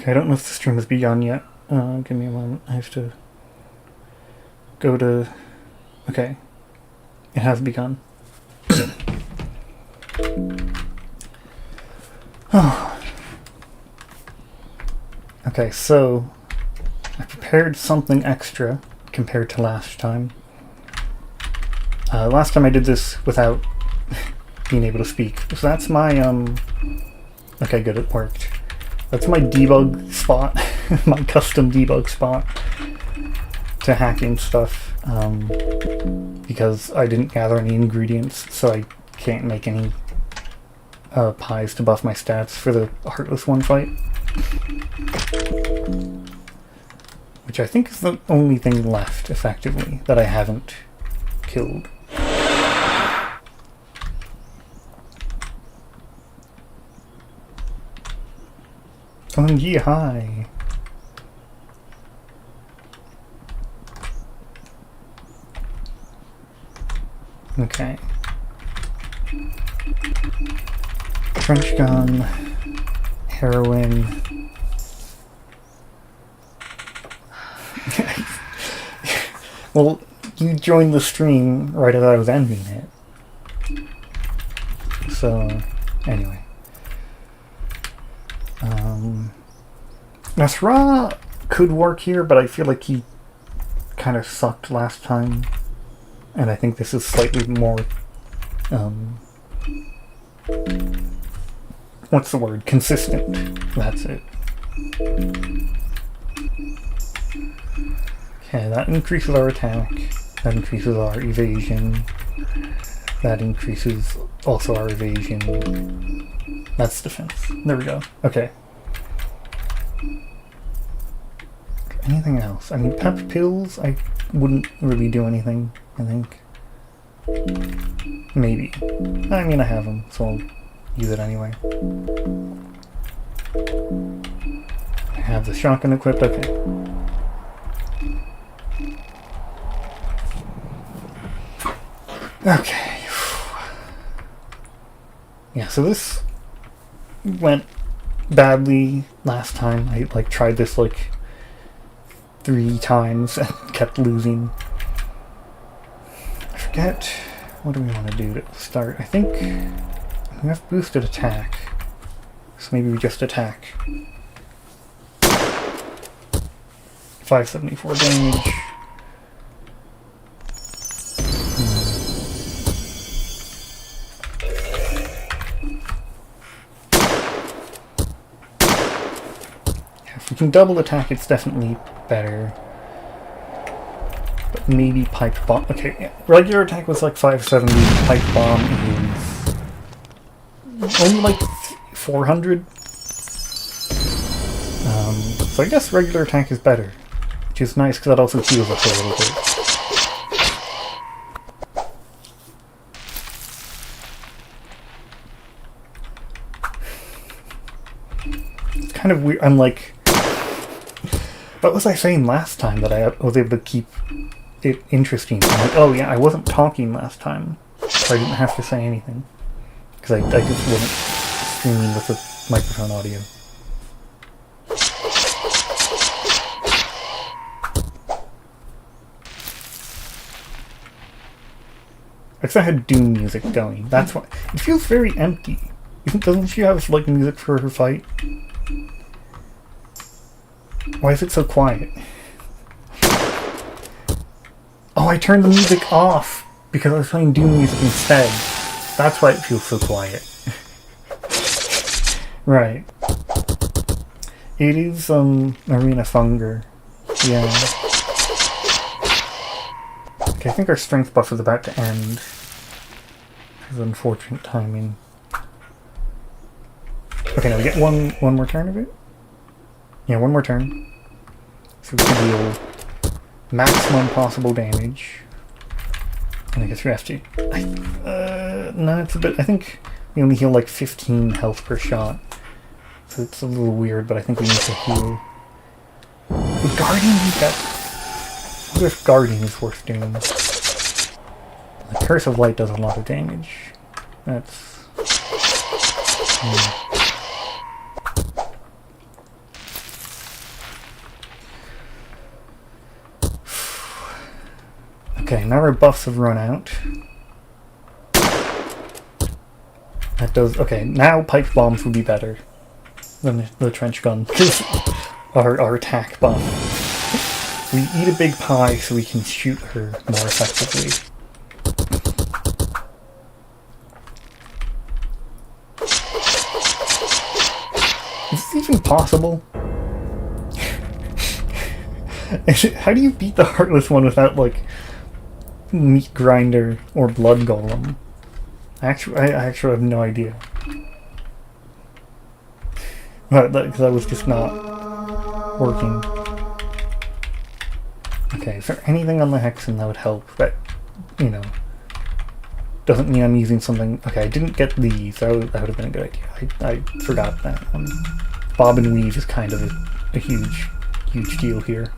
Okay, I don't know if the stream has begun yet. Give me a moment. I have to go to... Okay. It has begun. Oh. Okay, so I prepared something extra compared to last time. Last time I did this without being able to speak. So that's my, okay, good, it worked. That's my debug spot, my custom debug spot to hacking stuff, because I didn't gather any ingredients, so I can't make any pies to buff my stats for the Heartless One fight. Which I think is the only thing left, effectively, that I haven't killed. OMG, hi! Okay. Trench gun, heroin. Well, you joined the stream right as I was ending it. So, anyway. Nasra could work here, but I feel like he kind of sucked last time. And I think this is slightly more, what's the word? Consistent. That's it. Okay, that increases our attack. That increases our evasion. That increases also our evasion. That's defense. There we go. Okay. Anything else? I mean, pep pills, I wouldn't really do anything, I think. Maybe. I mean, I have them, so I'll use it anyway. I have the shotgun equipped, okay. Okay. Yeah, so this went badly last time. I tried this 3 times and kept losing. I forget, what do we want to do to start? I think we have boosted attack, so maybe we just attack. 574 damage. If we can double attack, it's definitely better. But maybe pipe bomb. Okay, yeah. Regular attack was 570. Pipe bomb is only 400. So I guess regular attack is better, which is nice because that also heals us a little bit. It's kind of weird. I'm like, what was I saying last time that I was able to keep it interesting? I'm like, oh yeah, I wasn't talking last time, so I didn't have to say anything. Because I just wasn't streaming with the microphone audio. Because I had Doom music going. That's why. It feels very empty. Doesn't she have music for her fight? Why is it so quiet? Oh, I turned the music off because I was playing Doom music instead. That's why it feels so quiet. Right. It is, Marina Funger. Yeah. Okay, I think our strength buff is about to end. This is unfortunate timing. Okay, now we get one more turn of it? Yeah, one more turn. So we can deal maximum possible damage. And I guess we have to... no, it's a bit... I think we only heal 15 health per shot. So it's a little weird, but I think we need to heal. Would Guardian do that? I wonder if Guardian is worth doing. The Curse of Light does a lot of damage. That's... Okay, now our buffs have run out. That does... Okay, now pipe bombs would be better than the trench gun, because our attack buff. We eat a big pie so we can shoot her more effectively. Is this even possible? How do you beat the Heartless one without, like, Meat Grinder or Blood Golem? I actually have no idea. Because that was just not working. Okay, is there anything on the Hexen that would help that, you know, doesn't mean I'm using something... Okay, I didn't get these. That would have been a good idea. I forgot that one. Bob and Weave is kind of a huge deal here.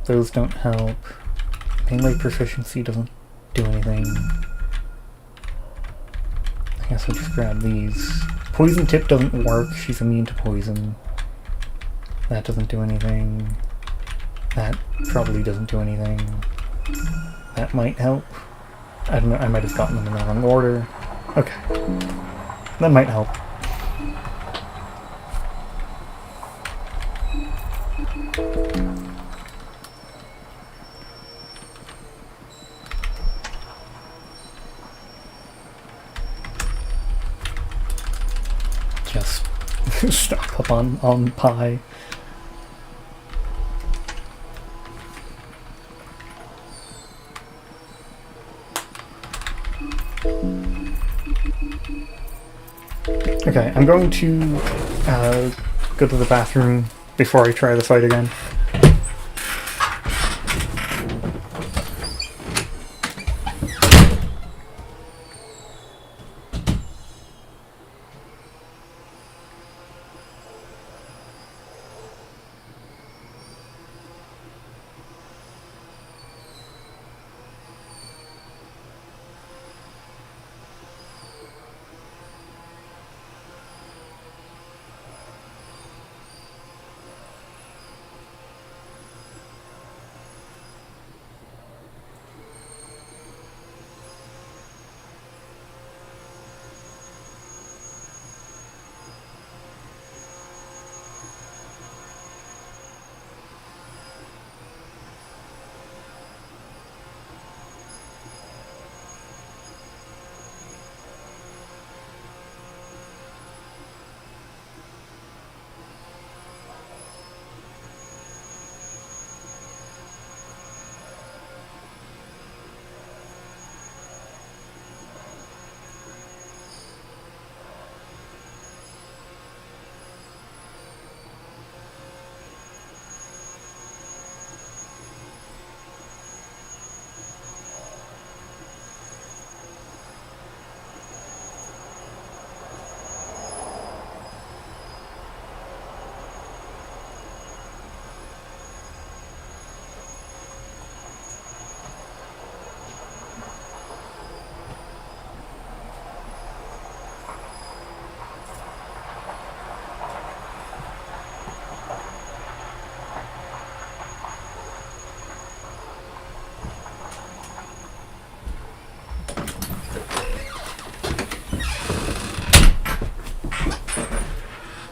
Those don't help. Melee proficiency doesn't do anything. I guess I'll just grab these. Poison tip doesn't work. She's immune to poison. That doesn't do anything. That probably doesn't do anything. That might help. I don't know, I might have gotten them in the wrong order. Okay. That might help. Just stock up on pie. Okay, I'm going to go to the bathroom before I try the fight again.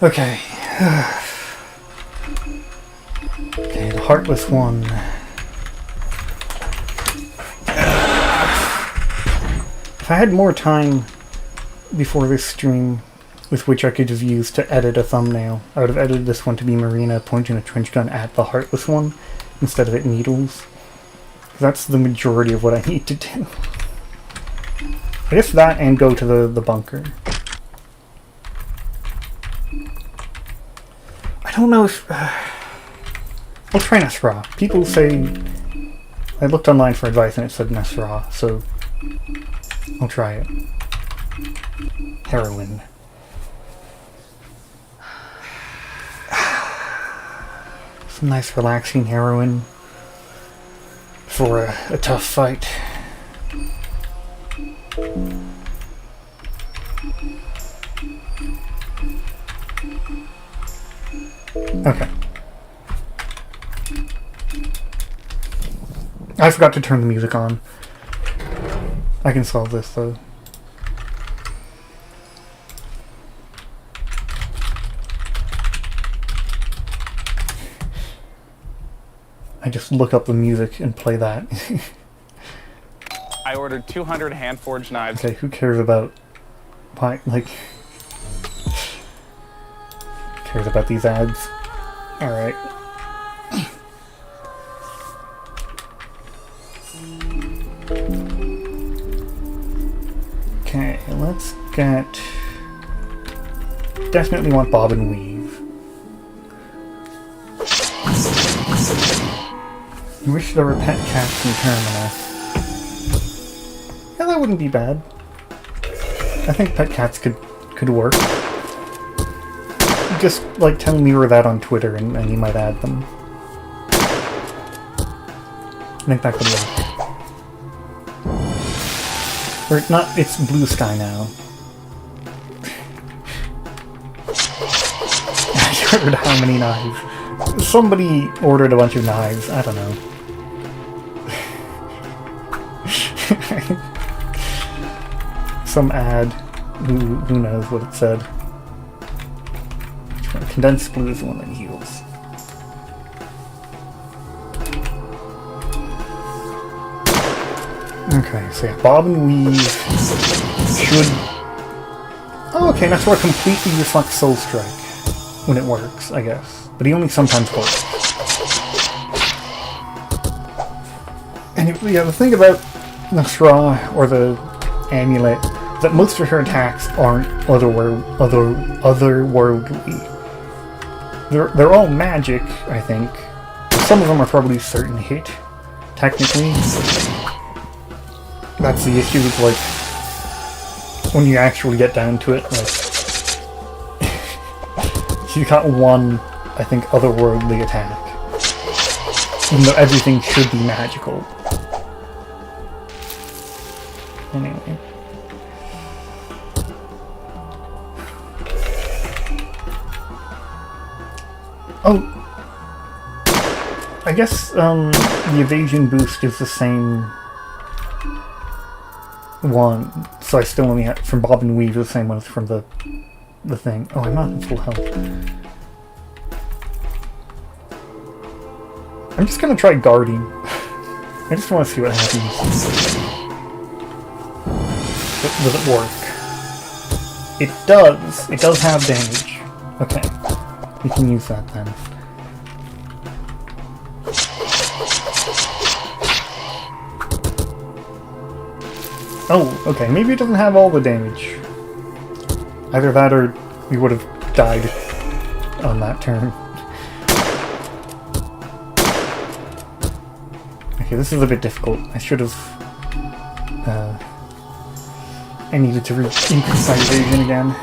Okay. Okay, the Heartless one. If I had more time before this stream with which I could just use to edit a thumbnail, I would have edited this one to be Marina pointing a trench gun at the Heartless one instead of at Needles. That's the majority of what I need to do. I guess that and go to the bunker. I don't know if... I'll try Nasra. People say... I looked online for advice and it said Nasra, so... I'll try it. Heroin. Some nice relaxing heroin for a tough fight. Okay. I forgot to turn the music on. I can solve this though. I just look up the music and play that. I ordered 200 hand-forged knives. Okay, who cares about like cares about these ads? Alright. Okay, let's get... Definitely want bob and weave. You wish there were pet cats in Terminal. Yeah, that wouldn't be bad. I think pet cats could work. Just, like, tell Mira that on Twitter and you might add them. I think that could work. Or, not, it's Blue Sky now. I ordered how many knives? Somebody ordered a bunch of knives, I don't know. Some ad, who knows what it said. Condensed blue is the one that heals. Okay, so yeah, bob and weave should... Oh, okay, that's where it completely reflects Soul Strike when it works, I guess. But he only sometimes works. And yeah, the thing about the straw or the amulet is that most of her attacks aren't otherworldly. They're all magic, I think. Some of them are probably certain hit, technically. That's the issue with, like, when you actually get down to it, like, she's got one, I think, otherworldly attack. Even though everything should be magical. Anyway. Oh! I guess, the evasion boost is the same one, so I still only have, from Bob and Weave, the same one as from the thing. Oh, I'm not in full health. I'm just gonna try guarding. I just want to see what happens. Does it work? It does! It does have damage. Okay. We can use that then. Oh, okay, maybe it doesn't have all the damage. Either that or we would have died on that turn. Okay, this is a bit difficult. I should have... I needed to increase my evasion again.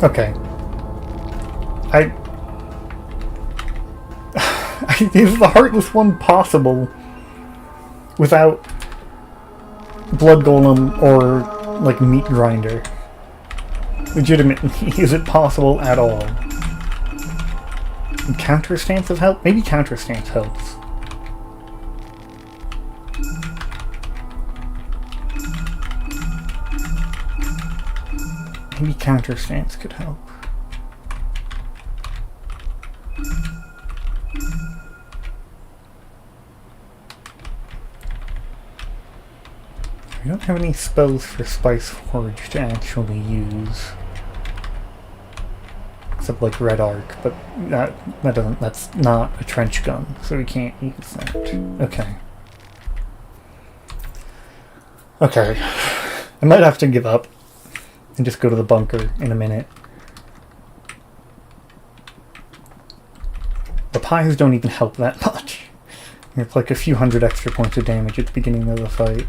Okay. Is the Heartless one possible without Blood Golem or, like, Meat Grinder? Legitimately, is it possible at all? Counter Stance have helped? Maybe Counter Stance helps. Maybe Counter Stance could help. We don't have any spells for Spice Forge to actually use. Except like Red Arc, but that's not a trench gun, so we can't use that. Okay. Okay. I might have to give up and just go to the bunker in a minute. The pies don't even help that much. It's like a few hundred extra points of damage at the beginning of the fight.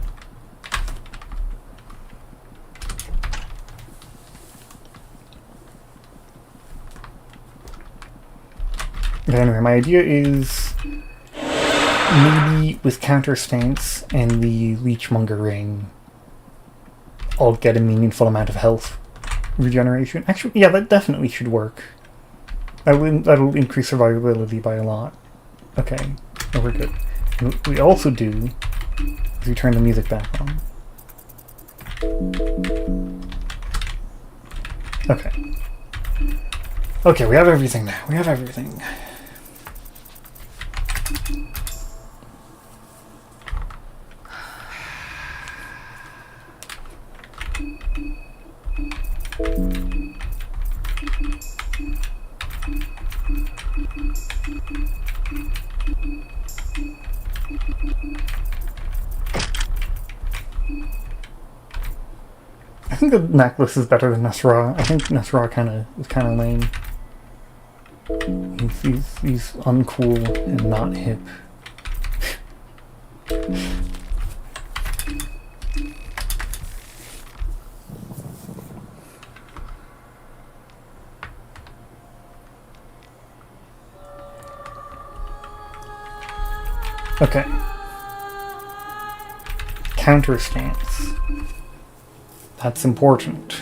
But anyway, my idea is maybe with counter stance and the leechmonger ring, I'll get a meaningful amount of health regeneration. Actually, yeah, that definitely should work. That'll increase survivability by a lot. Okay, oh, we're good. And what we also do is we turn the music back on. Okay. Okay, we have everything now. We have everything. I think the necklace is better than Nasra. I think Nasra is kind of lame. He's uncool and not hip. Okay. Counter stance. That's important.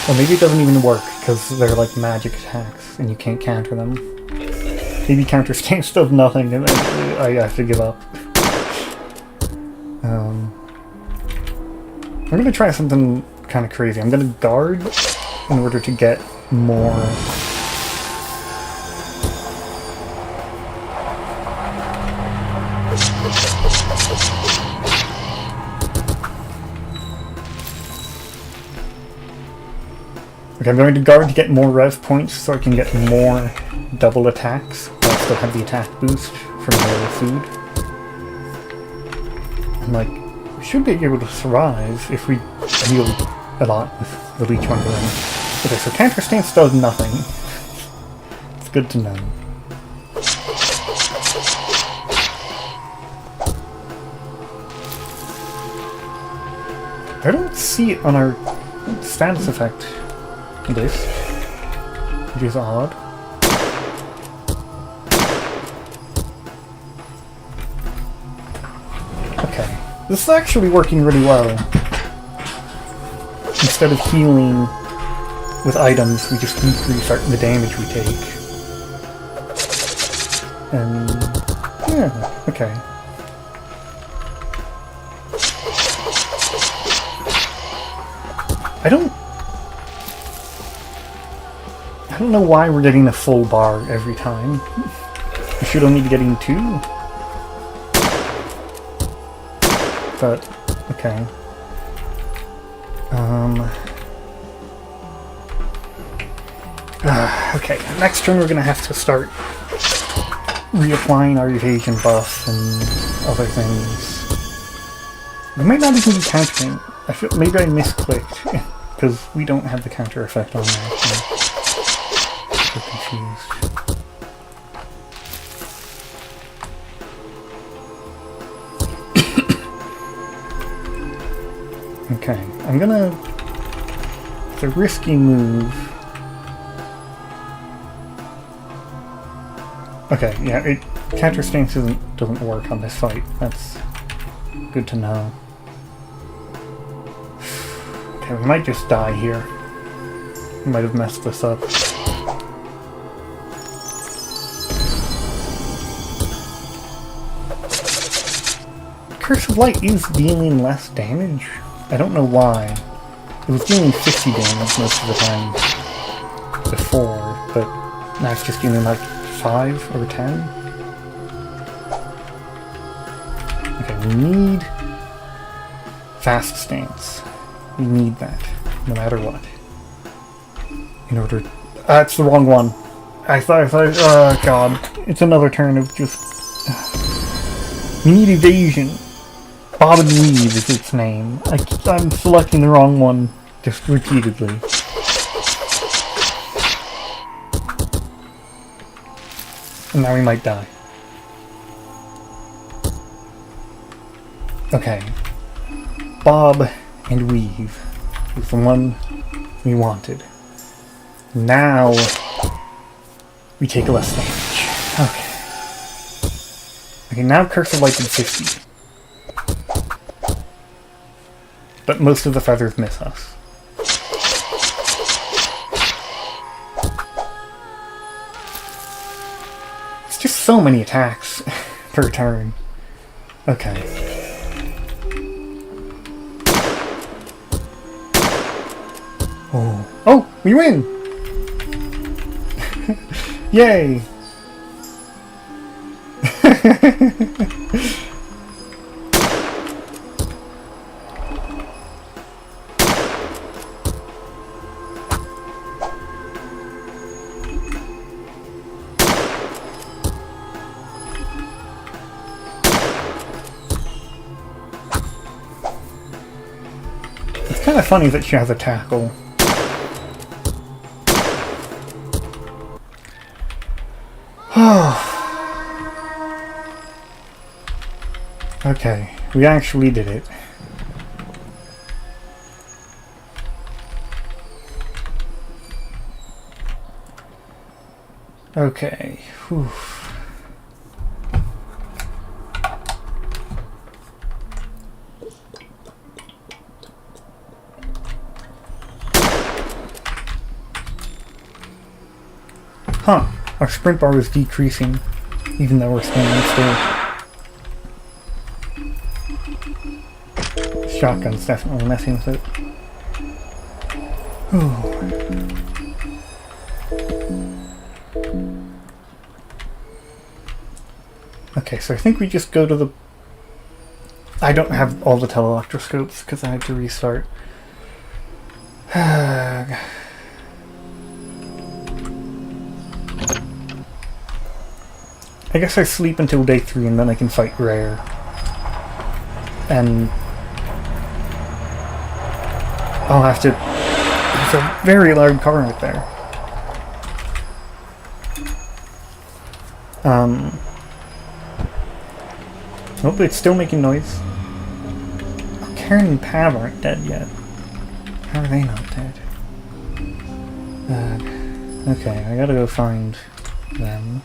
Or maybe it doesn't even work because they're like magic attacks and you can't counter them. Maybe counter stance does nothing and I have to give up. I'm gonna try something kind of crazy. I'm gonna guard in order to get more. Okay, I'm going to guard to get more rev points so I can get more double attacks. I still have the attack boost from the food. And like, we should be able to survive if we heal a lot with the leech one ring. Okay, so counter stance does nothing. It's good to know. I don't see it on our status effect list, which is odd. Okay, this is actually working really well. Instead of healing with items, we just decrease the damage we take. And yeah, okay. I don't know why we're getting a full bar every time. We should only be getting 2. But, okay. Okay, next turn we're gonna have to start reapplying our evasion buff and other things. We might not even be countering. I feel maybe I misclicked because we don't have the counter effect on there. So confused. Okay, I'm gonna. It's a risky move. Okay, yeah, counter stance doesn't work on this fight. That's good to know. Okay, we might just die here. We might have messed this up. Curse of Light is dealing less damage. I don't know why. It was dealing 50 damage most of the time before, but now it's just dealing like 5 or 10. Okay, we need fast stance. We need that, no matter what. In order... it's the wrong one. I thought, oh god. It's another turn of just... We need evasion. Bob and Weave is its name. I'm selecting the wrong one just repeatedly. And now we might die. Okay. Bob and Weave is the one we wanted. Now we take less damage. Okay. Okay, now Curse of Light did 50. But most of the feathers miss us. It's just so many attacks per turn. Okay. Oh. Oh! We win! Yay! It's kind of funny that she has a tackle. Okay, we actually did it. Okay, whew. Huh, our sprint bar was decreasing, even though we're standing still. Shotgun's definitely messing with it. Ooh. Okay, so I think we just go to the... I don't have all the teleelectroscopes because I had to restart. I guess I sleep until day 3 and then I can fight rare. And I'll have to... There's a very loud car right there. Oh, it's still making noise. Oh, Karen and Pav aren't dead yet. How are they not dead? Okay, I gotta go find them.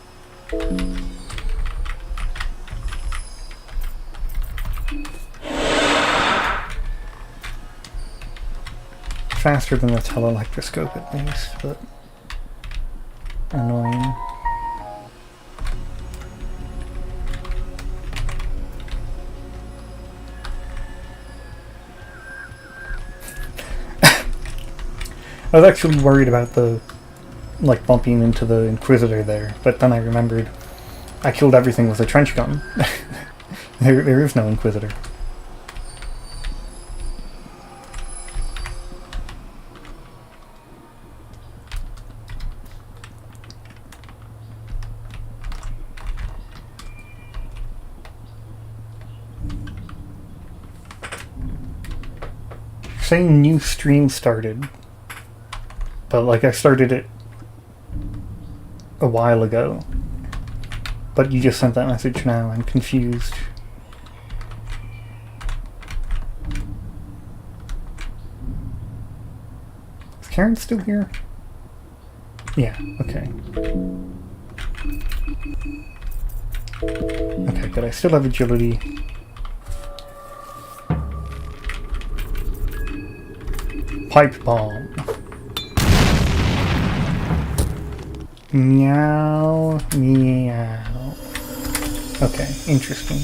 Faster than the teleelectroscope at least, but annoying. I was actually worried about the, like, bumping into the Inquisitor there, but then I remembered I killed everything with a trench gun. There is no Inquisitor. Saying new stream started, but like I started it a while ago, but you just sent that message now. I'm confused. Is Karen still here? Yeah, okay. Okay, good. I still have agility. Pipe bomb. Meow, meow. Okay, interesting.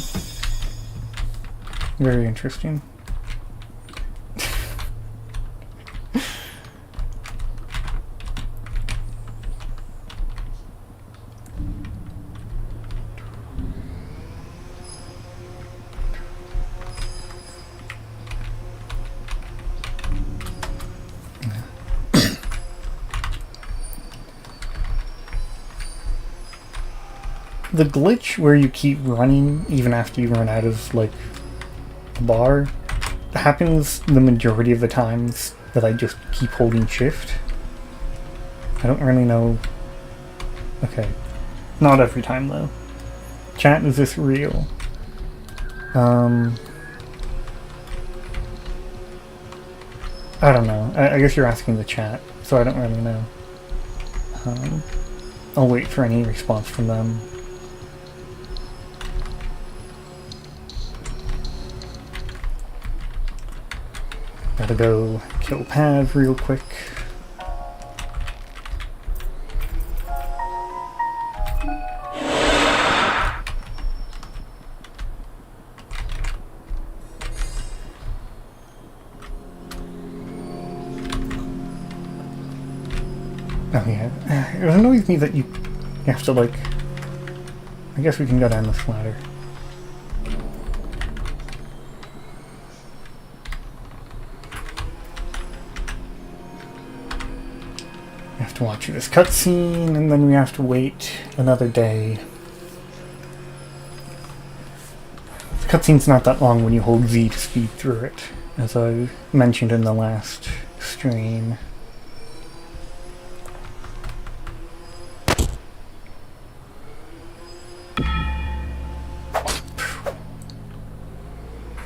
Very interesting. The glitch where you keep running even after you run out of, like, a bar happens the majority of the times that I just keep holding shift. I don't really know. Okay. Not every time, though. Chat, is this real? I don't know. I guess you're asking the chat, so I don't really know. I'll wait for any response from them. Gotta go kill Pav real quick. Oh yeah, it annoys me that you have to like... I guess we can go down this ladder. We have to watch this cutscene, and then we have to wait another day. The cutscene's not that long when you hold Z to speed through it, as I mentioned in the last stream.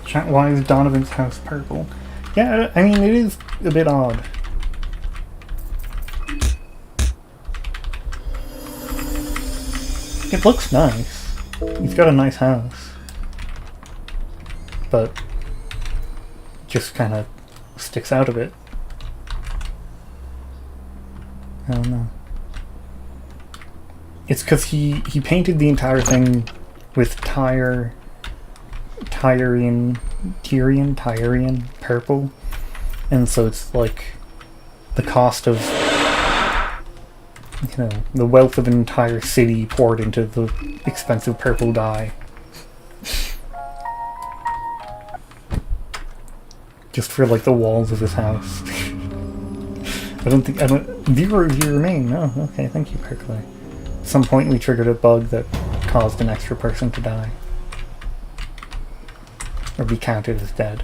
Chat, why is Donovan's house purple? Yeah, I mean, it is a bit odd. It looks nice. He's got a nice house. But just kind of sticks out a bit. I don't know. It's because he painted the entire thing with Tyrian purple, and so it's like the cost of, you know, the wealth of an entire city poured into the expensive purple dye. Just for like the walls of his house. Viewer remain. Oh, okay, thank you, Perkley. At some point we triggered a bug that caused an extra person to die. Or be counted as dead.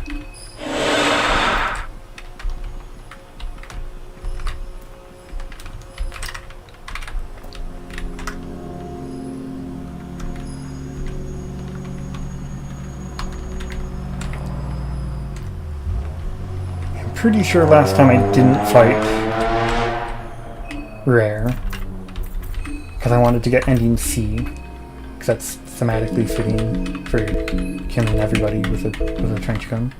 I'm pretty sure last time I didn't fight Rare, because I wanted to get ending C, because that's thematically fitting for killing everybody with a trench gun.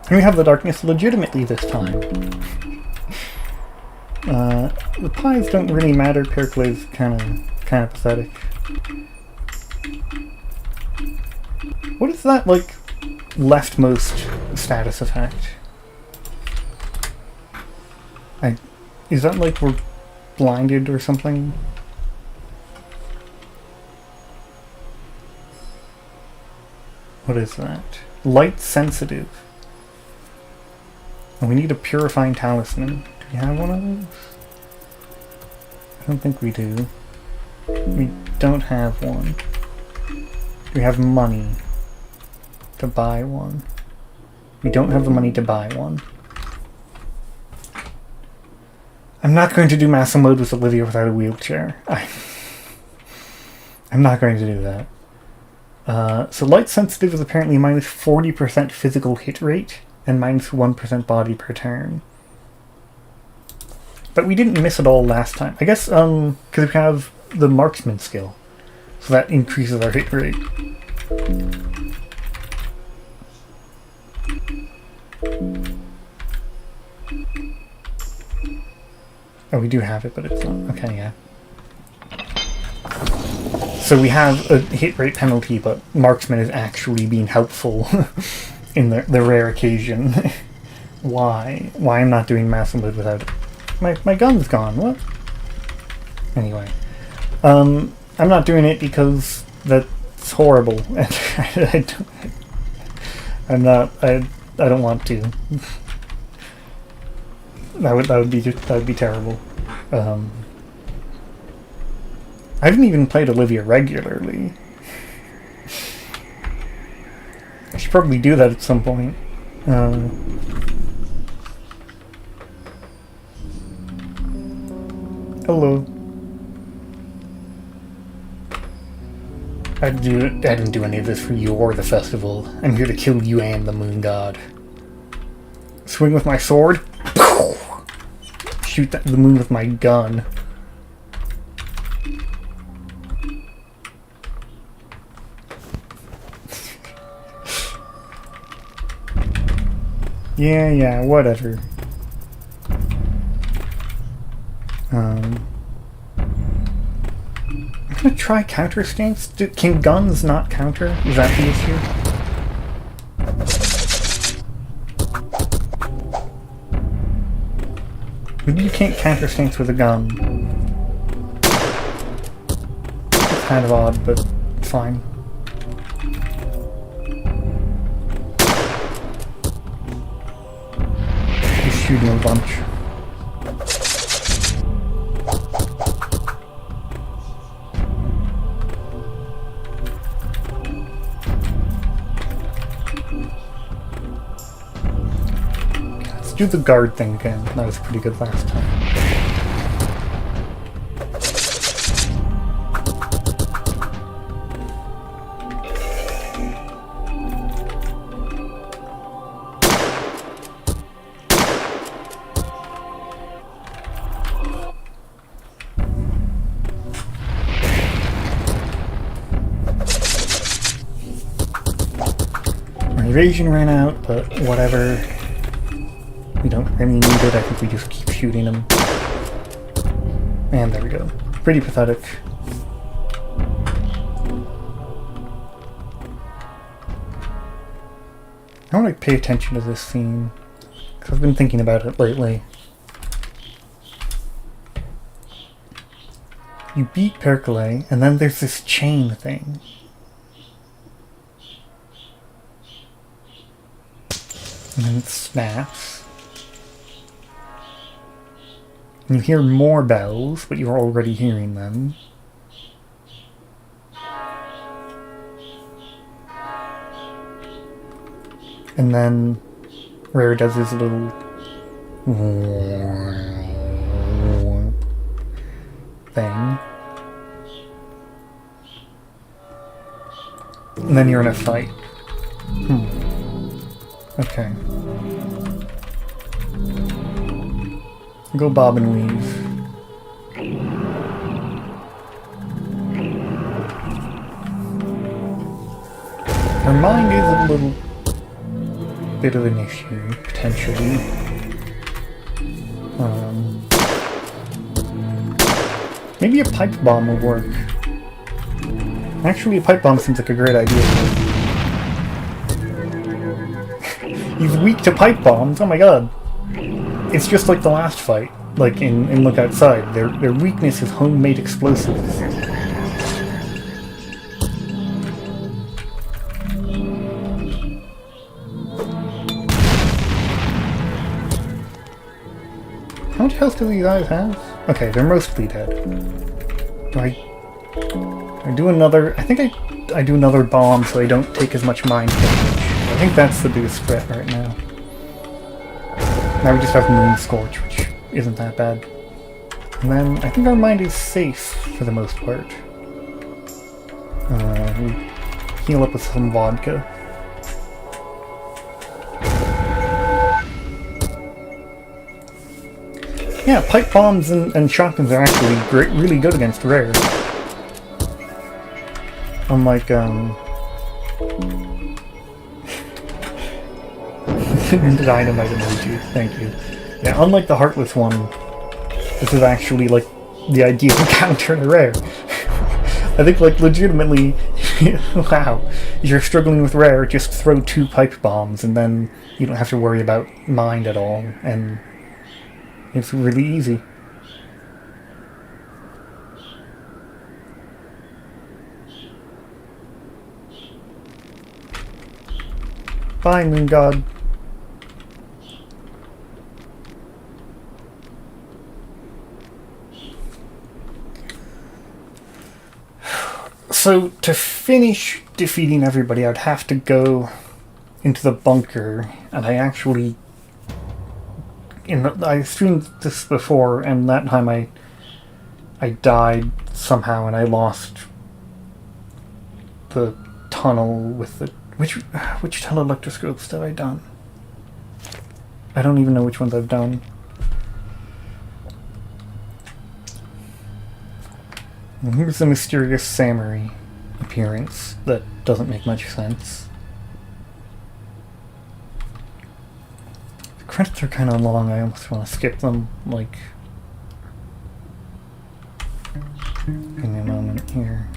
And we have the darkness legitimately this time. The pies don't really matter. Perklay's kind of pathetic. What is that, like, leftmost status effect? Is that like we're blinded or something? What is that? Light sensitive. And we need a purifying talisman. Do we have one of those? I don't think we do. We don't have one. We have money to buy one. We don't have the money to buy one. I'm not going to do massive mode with Olivia without a wheelchair. I'm not going to do that. So light sensitive is apparently minus 40% physical hit rate and minus 1% body per turn. But we didn't miss it all last time. I guess because we have the marksman skill. So that increases our hit rate. Oh, we do have it, but it's not. Okay, yeah. So we have a hit rate penalty, but marksman is actually being helpful in the rare occasion. Why? Why I'm not doing massive mode without it? My gun's gone. What? Anyway, I'm not doing it because that's horrible. I don't want to. That would be terrible. I haven't even played Olivia regularly. I should probably do that at some point. Hello. I didn't do any of this for you or the festival. I'm here to kill you and the moon god. Swing with my sword. Shoot the moon with my gun. Yeah, whatever. I'm gonna try counter stance. Can guns not counter? Is that the issue? Maybe you can't counter stance with a gun. It's kind of odd, but it's fine. Just shooting a bunch. Do the guard thing again. That was pretty good last time. My evasion ran out, but whatever. We don't really need it, I think we just keep shooting them. And there we go. Pretty pathetic. I want to pay attention to this scene, because I've been thinking about it lately. You beat Perkele, and then there's this chain thing. And then it snaps. You hear more bells, but you're already hearing them. And then Rare does his little thing. And then you're in a fight. Okay. Go bob and weave. Her mind is a little bit of an issue, potentially. Maybe a pipe bomb will work. Actually, a pipe bomb seems like a great idea. He's weak to pipe bombs, oh my god. It's just like the last fight, like in Look Outside. Their weakness is homemade explosives. How much health do these guys have? Okay, they're mostly dead. Do I do another? I think I do another bomb so I don't take as much mind damage. I think that's the biggest threat right now. Now we just have Moon Scorch, which isn't that bad. And then I think our mind is safe for the most part. We heal up with some vodka. Yeah, pipe bombs and shotguns are actually really good against Rare. Unlike, Dynamite emoji, thank you. Yeah, unlike the Heartless one, this is actually, like, the ideal counter to Rare. I think, like, legitimately, wow, if you're struggling with Rare, just throw 2 pipe bombs and then you don't have to worry about mind at all, and it's really easy. Bye, Moon God. So, to finish defeating everybody, I'd have to go into the bunker, and I actually... I streamed this before, and that time I died somehow, and I lost the tunnel with the... Which telelectroscopes have I done? I don't even know which ones I've done. And here's the mysterious Samurai appearance that doesn't make much sense. The credits are kind of long, I almost want to skip them, like... Give me a moment here.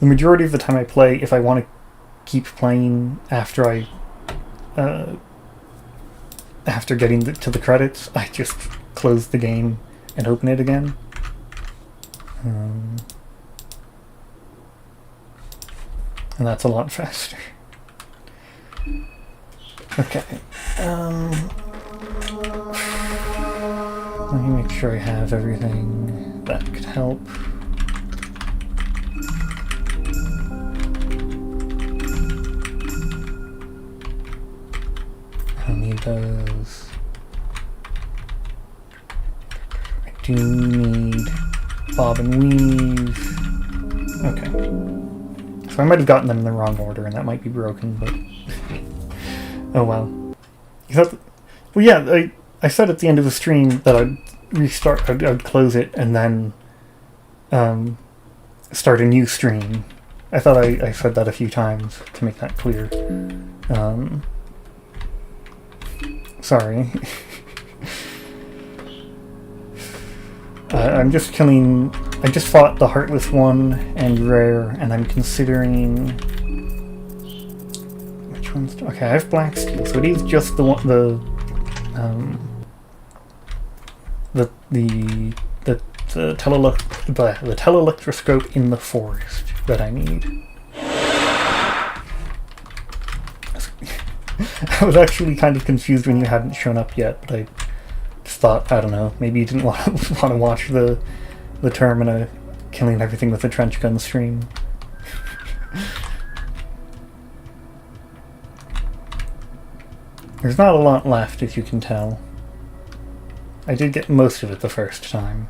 The majority of the time I play, if I want to keep playing after I... after getting to the credits, I just close the game and open it again. And that's a lot faster. Okay. Let me make sure I have everything that could help. I don't need those. I do need bob and weave. Okay. So I might have gotten them in the wrong order, and that might be broken, but... oh well. Well, yeah, I said at the end of the stream that I'd restart, I'd close it, and then start a new stream. I thought I said that a few times to make that clear. Sorry. I'm just killing... I just fought the Heartless one and Rare, and I'm considering... Which one's... Okay, I have Black Steel, so it is just the one... the teleelectroscope in the forest that I need. I was actually kind of confused when you hadn't shown up yet, but I just thought, I don't know, maybe you didn't want to watch the Termina killing everything with a trench gun stream. There's not a lot left, if you can tell. I did get most of it the first time.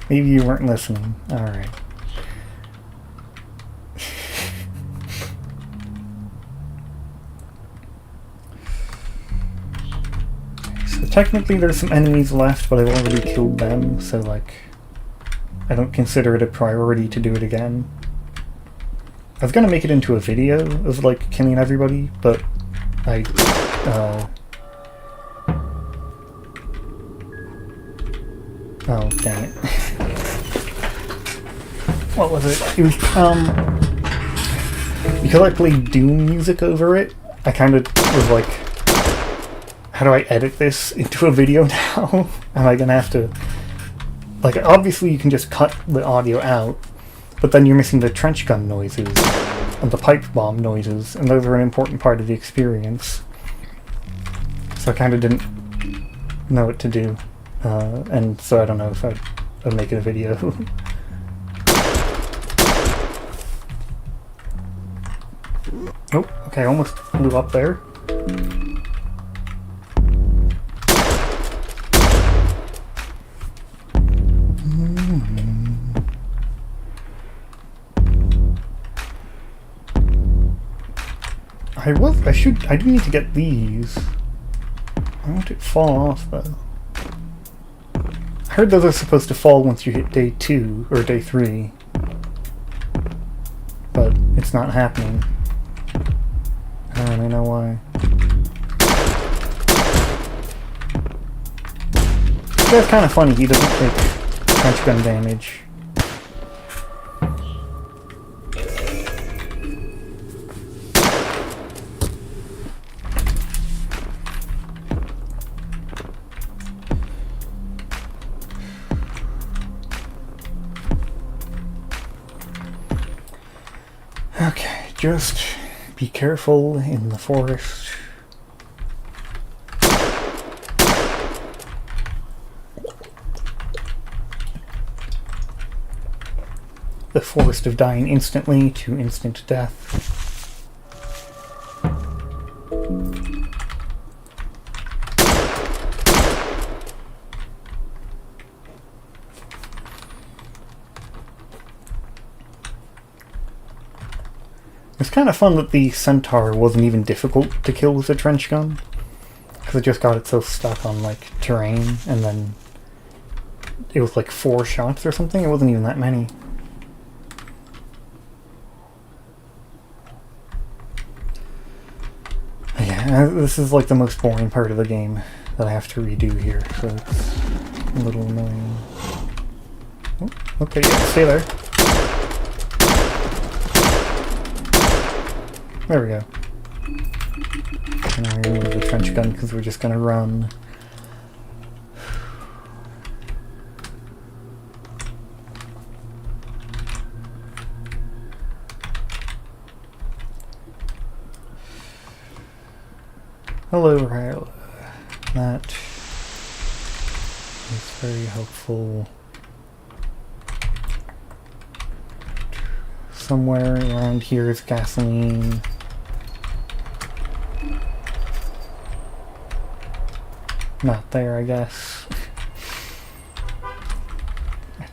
Maybe you weren't listening. Alright. So technically there's some enemies left, but I've already killed them, so like... I don't consider it a priority to do it again. I was gonna make it into a video of like killing everybody, but I oh dang it. What was it? It was because I played Doom music over it, I kind of was like, how do I edit this into a video now? Am I gonna have to... Like, obviously you can just cut the audio out, but then you're missing the trench gun noises and the pipe bomb noises, and those are an important part of the experience. So I kind of didn't know what to do, and so I don't know if I'd make it a video. Oh, okay, I almost blew up there. I do need to get these. I want it to fall off though. I heard those are supposed to fall once you hit day 2 or day 3. But it's not happening. I don't really know why. That's kind of funny, he doesn't take trench gun damage. Okay, just be careful in the forest. The forest of dying instantly to instant death. It's kind of fun that the Centaur wasn't even difficult to kill with a trench gun. Because it just got itself stuck on, like, terrain, and then it was like 4 shots or something. It wasn't even that many. Yeah, this is like the most boring part of the game that I have to redo here, so it's a little annoying. Oh, okay, yeah, stay there. There we go. And now we're gonna move the trench gun because we're just gonna run. Hello, Ryla. That is very helpful. Somewhere around here is gasoline. Not there, I guess. I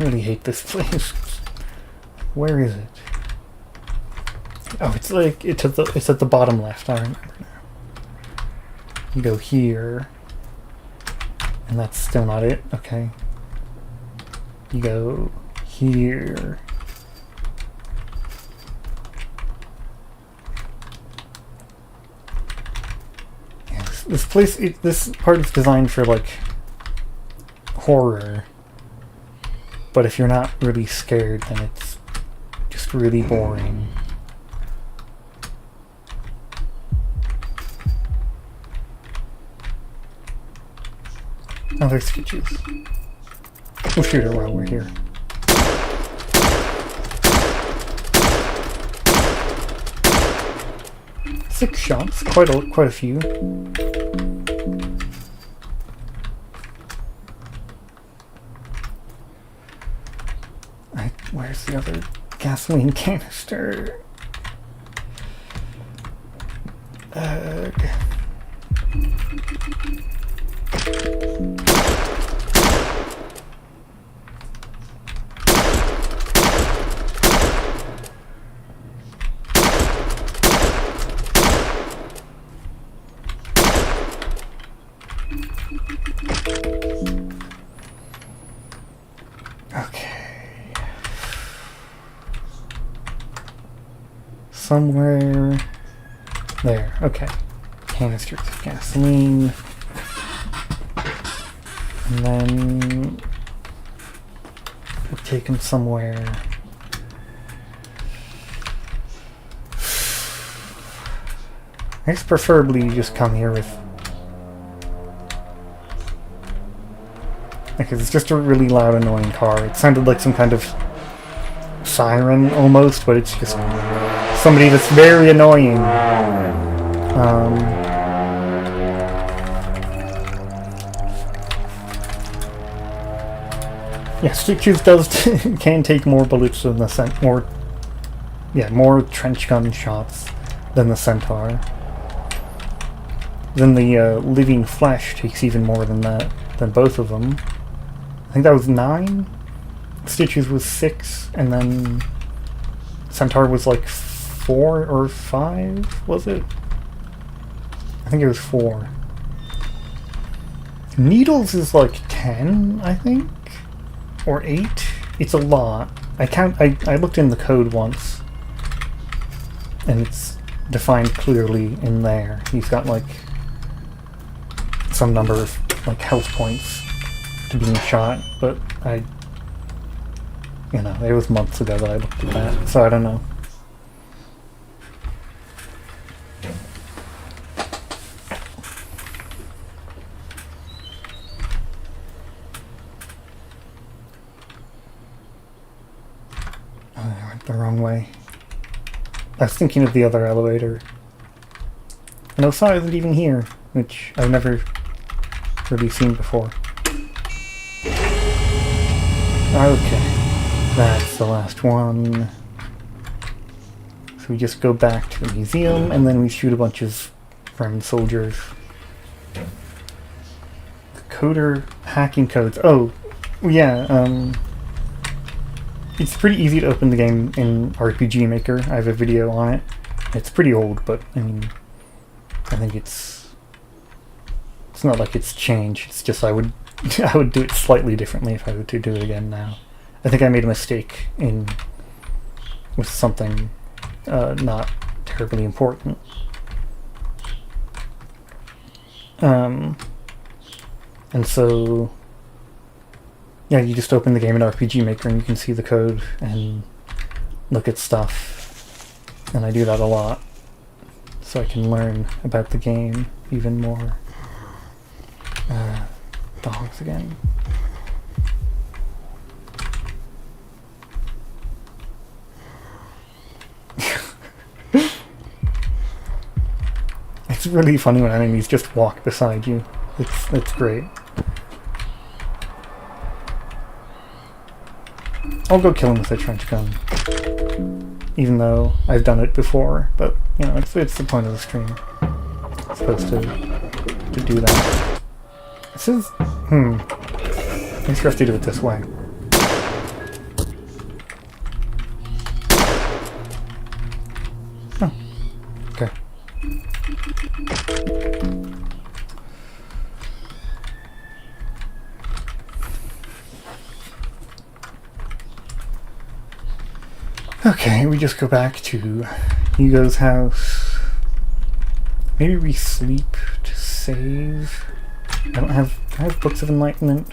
really hate this place. Where is it? Oh, it's like it's at the bottom left. I remember now. You go here, and that's still not it. Okay. You go here. Yes, this place, this part is designed for like horror, but if you're not really scared, then it's just really boring. Oh, there's sketches. We'll shoot her while we're here. Six shots, quite a few. Where's the other gasoline canister? Ugh. Somewhere there. Okay. Canisters of gasoline. And then we'll take them somewhere. I guess preferably you just come here with... Because it's just a really loud, annoying car. It sounded like some kind of siren almost, but it's just somebody that's very annoying. Yeah, Stick Shift does can take more bullets than the more trench gun shots than the Centaur. Then the Living Flesh takes even more than that, than both of them. I think that was 9. Stitches was 6, and then Centaur was like 4 or 5, was it? I think it was 4. Needles is like 10, I think? Or 8? It's a lot. I looked in the code once, and it's defined clearly in there. He's got like some number of like health points to being shot, but it was months ago that I looked at that, so I don't know. Oh, I went the wrong way. I was thinking of the other elevator. And Osai isn't even here, which I've never really seen before. Okay. That's the last one. So we just go back to the museum, and then we shoot a bunch of Fremen soldiers. The coder hacking codes. Oh, yeah, It's pretty easy to open the game in RPG Maker. I have a video on it. It's pretty old, but I mean, I think it's not like it's changed. It's just I would do it slightly differently if I were to do it again now. I think I made a mistake with something not terribly important. And so, yeah, you just open the game in RPG Maker and you can see the code and look at stuff. And I do that a lot, so I can learn about the game even more. Dogs again. It's really funny when enemies just walk beside you. It's great. I'll go kill him with a trench gun, even though I've done it before. But you know, it's the point of the stream. It's supposed to do that. This is I guess you have to do it this way. Oh, okay. Okay, we just go back to Hugo's house. Maybe we sleep to save. Do I have Books of Enlightenment?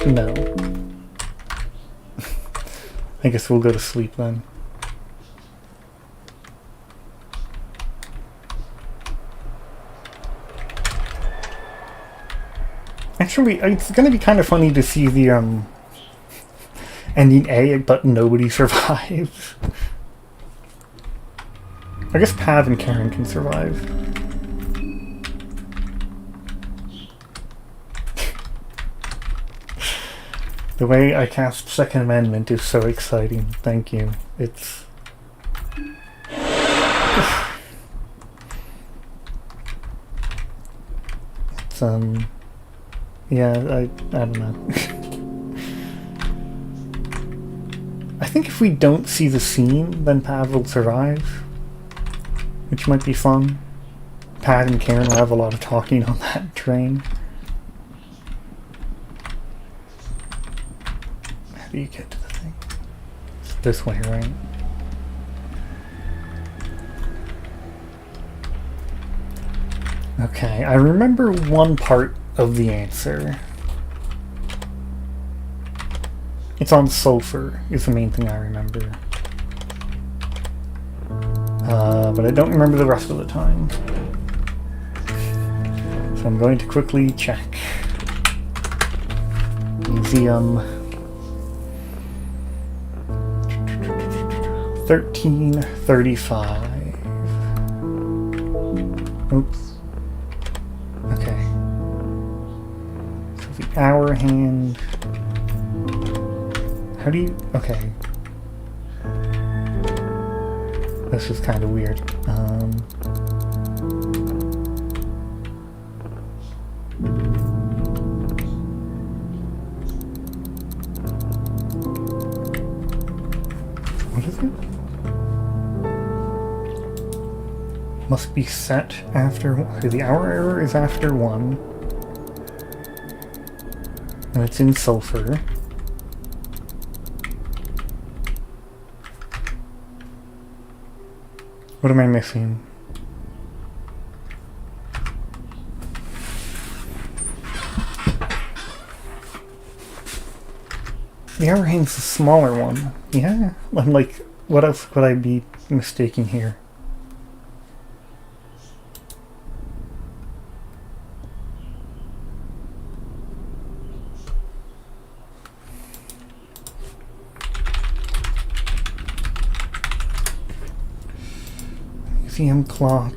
No. I guess we'll go to sleep then. Actually, it's gonna be kind of funny to see the ending A, but nobody survives. I guess Pav and Karen can survive. The way I cast Second Amendment is so exciting. Thank you. It's yeah, I don't know. I think if we don't see the scene, then Pav will survive, which might be fun. Pat and Karen will have a lot of talking on that train. How do you get to the thing? It's this way, right? Okay, I remember one part of the answer. It's on sulfur, is the main thing I remember. But I don't remember the rest of the time. So I'm going to quickly check. Museum. 1335. Oops. Okay. So the hour hand. How do you... Okay. This is kind of weird. What is it? Must be set after... Okay, the hour error is after 1. And it's in sulfur. What am I missing? The hour hand's the smaller one. Yeah, I'm like, what else could I be mistaking here? Museum clock.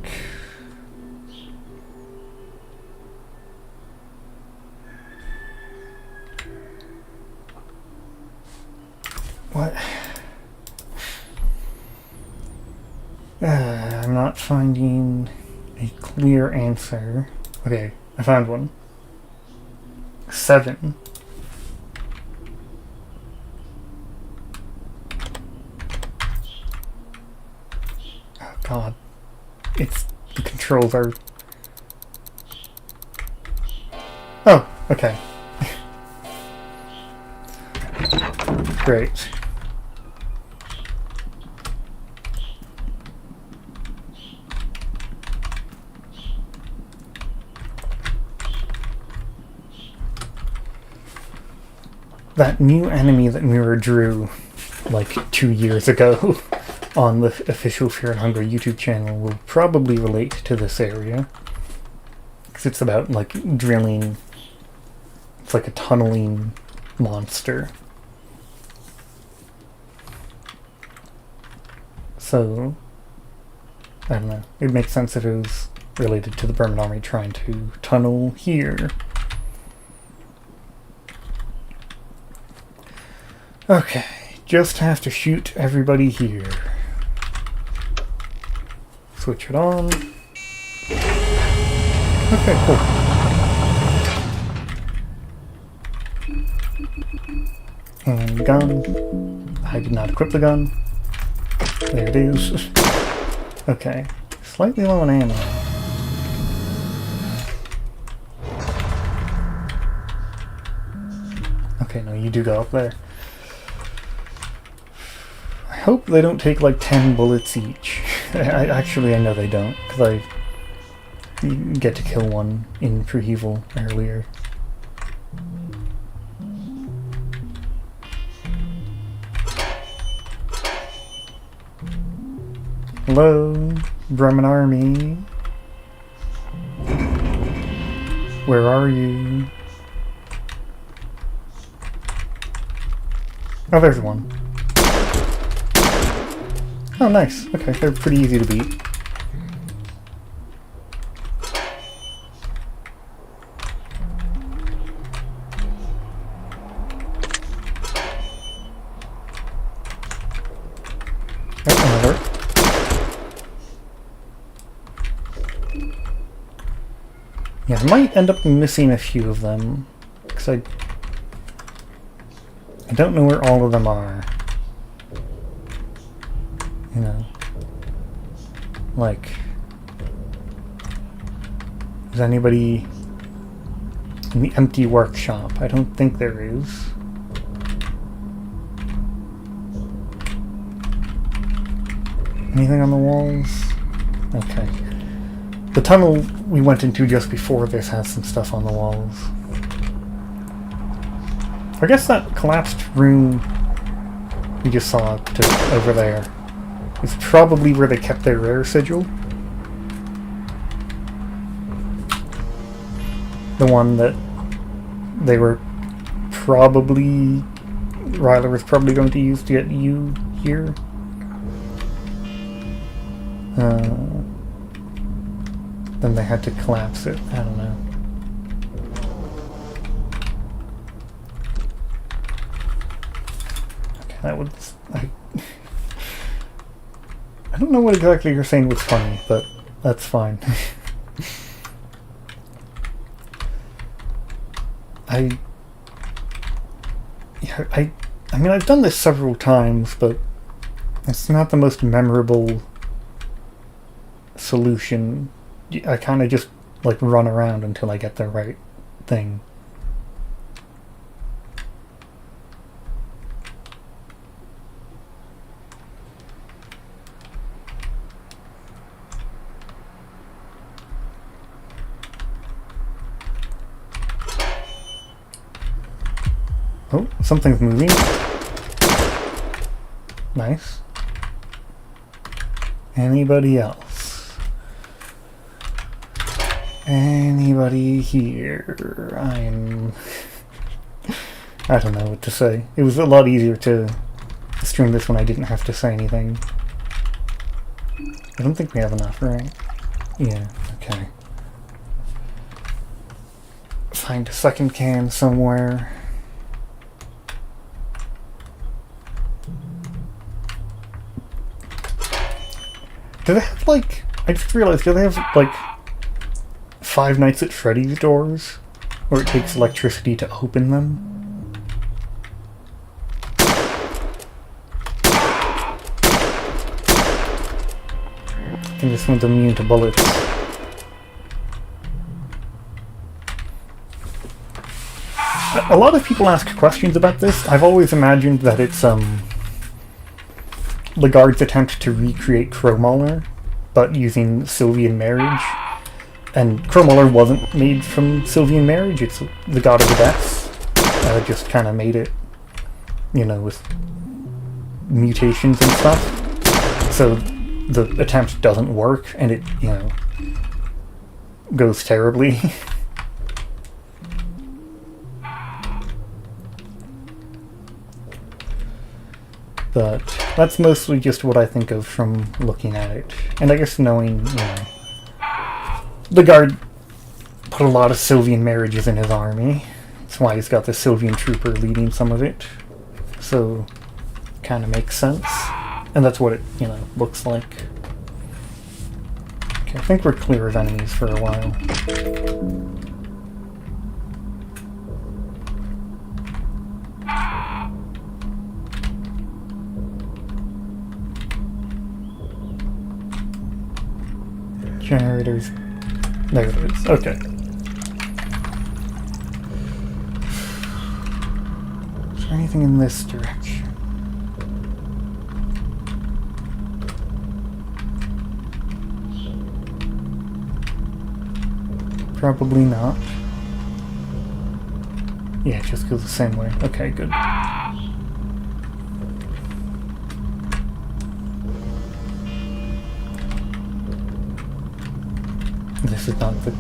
What? I'm not finding a clear answer. Okay, I found one. 7. God. It's... the controls are... Oh, okay. Great. That new enemy that Mira drew like 2 years ago on the official Fear and Hunger YouTube channel will probably relate to this area. Because it's about like drilling. It's like a tunneling monster. So, I don't know. It makes sense if it was related to the Burman army trying to tunnel here. Okay, just have to shoot everybody here. Switch it on. Okay, cool. And gun. I did not equip the gun. There it is. Okay, slightly low on ammo. Okay, no, you do go up there. I hope they don't take like 10 bullets each. Actually, I know they don't, because I get to kill one in Prehevil earlier. Hello, Bremen Army. Where are you? Oh, there's one. Oh, nice. Okay, they're pretty easy to beat. Oh, another. Yeah, I might end up missing a few of them, because I don't know where all of them are. You know, like, is anybody in the empty workshop? I don't think there is. Anything on the walls? Okay. The tunnel we went into just before this has some stuff on the walls. I guess that collapsed room we just saw to over there is probably where they kept their rare sigil. The one that they were probably... Ryler was probably going to use to get you here. Then they had to collapse it. I don't know. Okay, that was... I don't know what exactly you're saying was funny, but that's fine. I mean, I've done this several times, but it's not the most memorable solution. I kind of just, like, run around until I get the right thing. Oh, something's moving. Nice. Anybody else? Anybody here? I don't know what to say. It was a lot easier to stream this when I didn't have to say anything. I don't think we have enough, right? Yeah, okay. Find a second can somewhere. Do they have, like... I just realized, do they have, like... Five Nights at Freddy's doors? Or it takes electricity to open them? And this one's immune to bullets. A lot of people ask questions about this. I've always imagined that it's the guard's attempt to recreate Crowmauler, but using Sylvian marriage. And Crowmauler wasn't made from Sylvian marriage, it's the god of the deaths. Just kind of made it, you know, with mutations and stuff. So the attempt doesn't work, and it, you know, goes terribly. But that's mostly just what I think of from looking at it. And I guess knowing, you know, the guard put a lot of Sylvian marriages in his army. That's why he's got the Sylvian trooper leading some of it. So, kind of makes sense. And that's what it, you know, looks like. Okay, I think we're clear of enemies for a while. Generators. There it is. Okay. Is there anything in this direction? Probably not. Yeah, it just goes the same way. Okay, good. This is not the...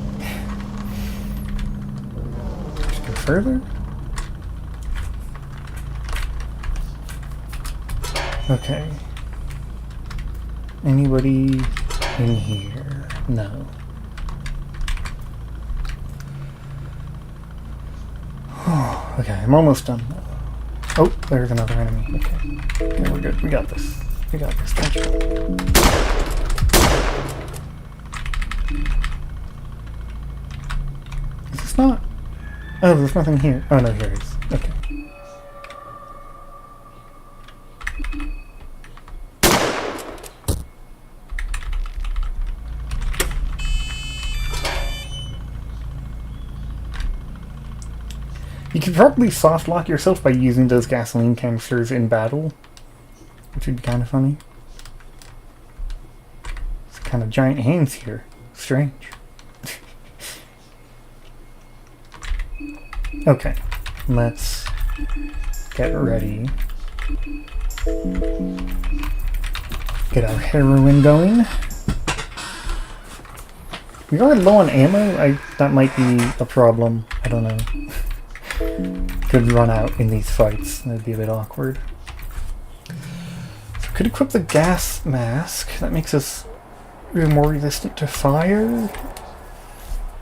Just go further? Okay. Anybody in here? No. Okay, I'm almost done. Oh, there's another enemy. Okay. Okay, we're good. We got this. We got this. Thank you. Is this not? Oh, there's nothing here. Oh no, here it is. Okay. You could probably soft lock yourself by using those gasoline canisters in battle, which would be kind of funny. It's kind of giant hands here. Strange. Okay, let's get ready. Get our heroin going. We are low on ammo. That might be a problem. I don't know. Could run out in these fights. That'd be a bit awkward. So could equip the gas mask. That makes us more resistant to fire.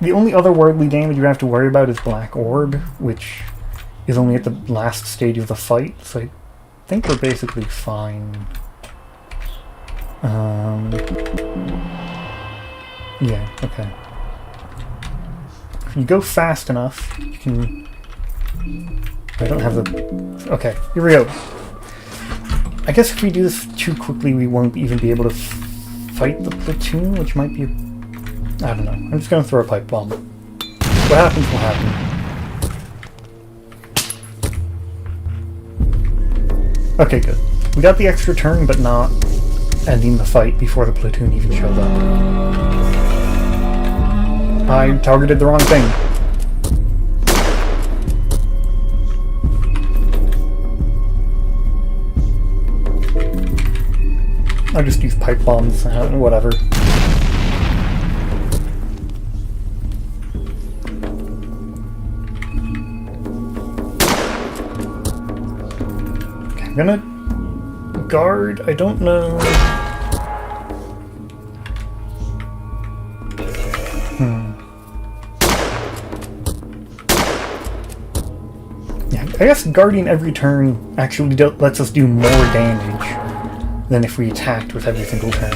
The only other worldly damage you have to worry about is Black Orb, which is only at the last stage of the fight, so I think we're basically fine. Yeah, okay. If you go fast enough, you can... I don't have the... Okay, here we go. I guess if we do this too quickly, we won't even be able to fight the platoon, which might be... I don't know. I'm just gonna throw a pipe bomb. What happens will happen. Okay, good. We got the extra turn, but not ending the fight before the platoon even showed up. I targeted the wrong thing. I'll just use pipe bombs, whatever. Okay, I'm gonna guard, I don't know. Yeah, I guess guarding every turn actually lets us do more damage than if we attacked with every single turn.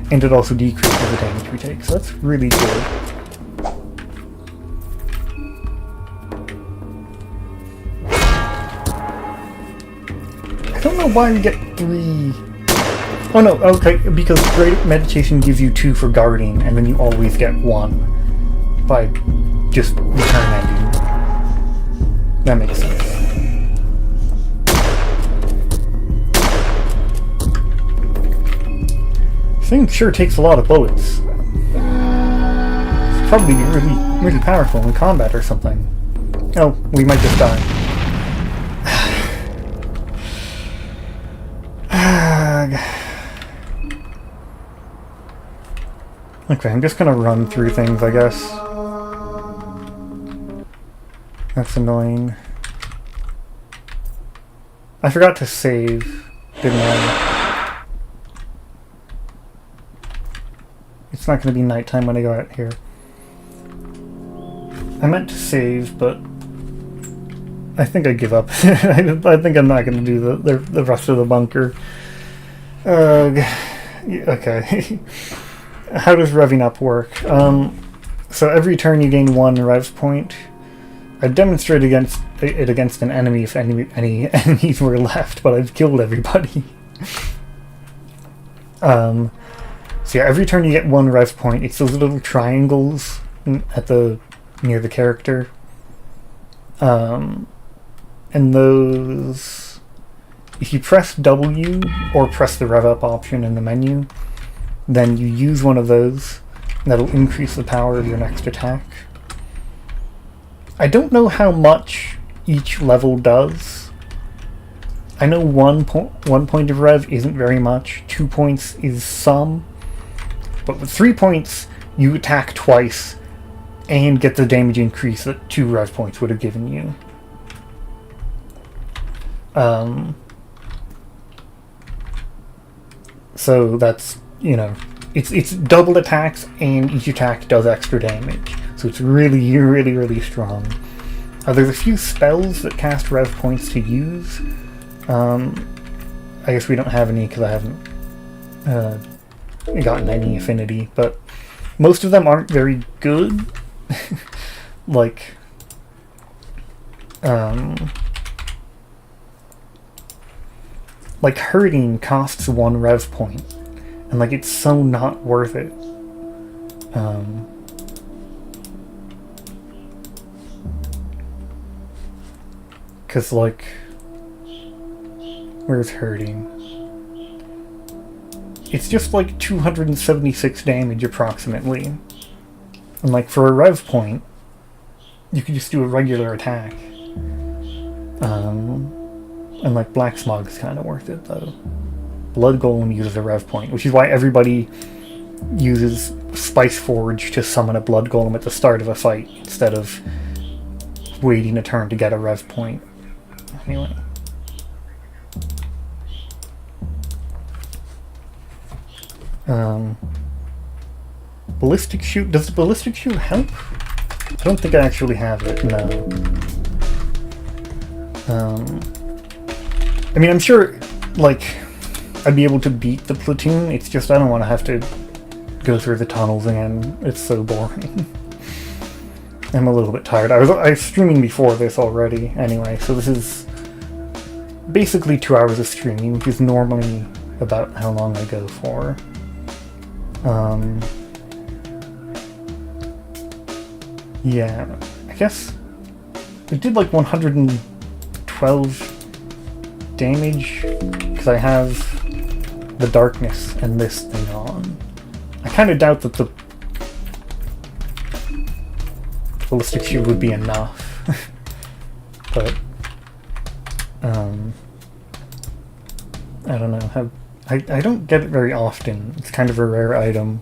And it also decreases the damage we take, so that's really good. I don't know why we get 3 Oh no, okay, because Great Meditation gives you 2 for guarding, and then you always get 1 by just return ending. That makes sense. This thing sure takes a lot of bullets. It's probably really powerful in combat or something. Oh, we might just die. Okay, I'm just gonna run through things, I guess. That's annoying. I forgot to save, didn't I? It's not gonna be nighttime when I go out here. I meant to save, but I think I give up. I think I'm not gonna do the rest of the bunker. Okay. How does revving up work? So every turn you gain 1 rev point. I demonstrate it against an enemy if any enemies were left, but I've killed everybody. So yeah, every turn you get 1 rev point. It's those little triangles near the character. And those, if you press W or press the rev up option in the menu, then you use one of those, and that'll increase the power of your next attack. I don't know how much each level does. I know 1 point of rev isn't very much, 2 points is some, but with 3 points you attack twice and get the damage increase that 2 rev points would have given you. So that's, you know, it's double attacks and each attack does extra damage. So it's really strong. There's a few spells that cast rev points to use. I guess we don't have any because I haven't gotten any affinity, but most of them aren't very good. Like, hurting costs 1 rev point, and like it's so not worth it. Cause like, where's hurting? It's just like 276 damage approximately, and like for a rev point, you could just do a regular attack. And like Black Smog is kind of worth it though. Blood Golem uses a rev point, which is why everybody uses Spice Forge to summon a Blood Golem at the start of a fight instead of waiting a turn to get a rev point. Anyway. Ballistic Shoot. Does the Ballistic Shoot help? I don't think I actually have it, no. I mean, I'm sure, like, I'd be able to beat the platoon, it's just I don't want to have to go through the tunnels again. It's so boring. I'm a little bit tired. I was streaming before this already, anyway, so this is basically 2 hours of streaming, which is normally about how long I go for. Yeah, I guess it did like 112 damage because I have the darkness and this thing on. I kind of doubt that the ballistic shield would be enough, but I don't know. I don't get it very often. It's kind of a rare item.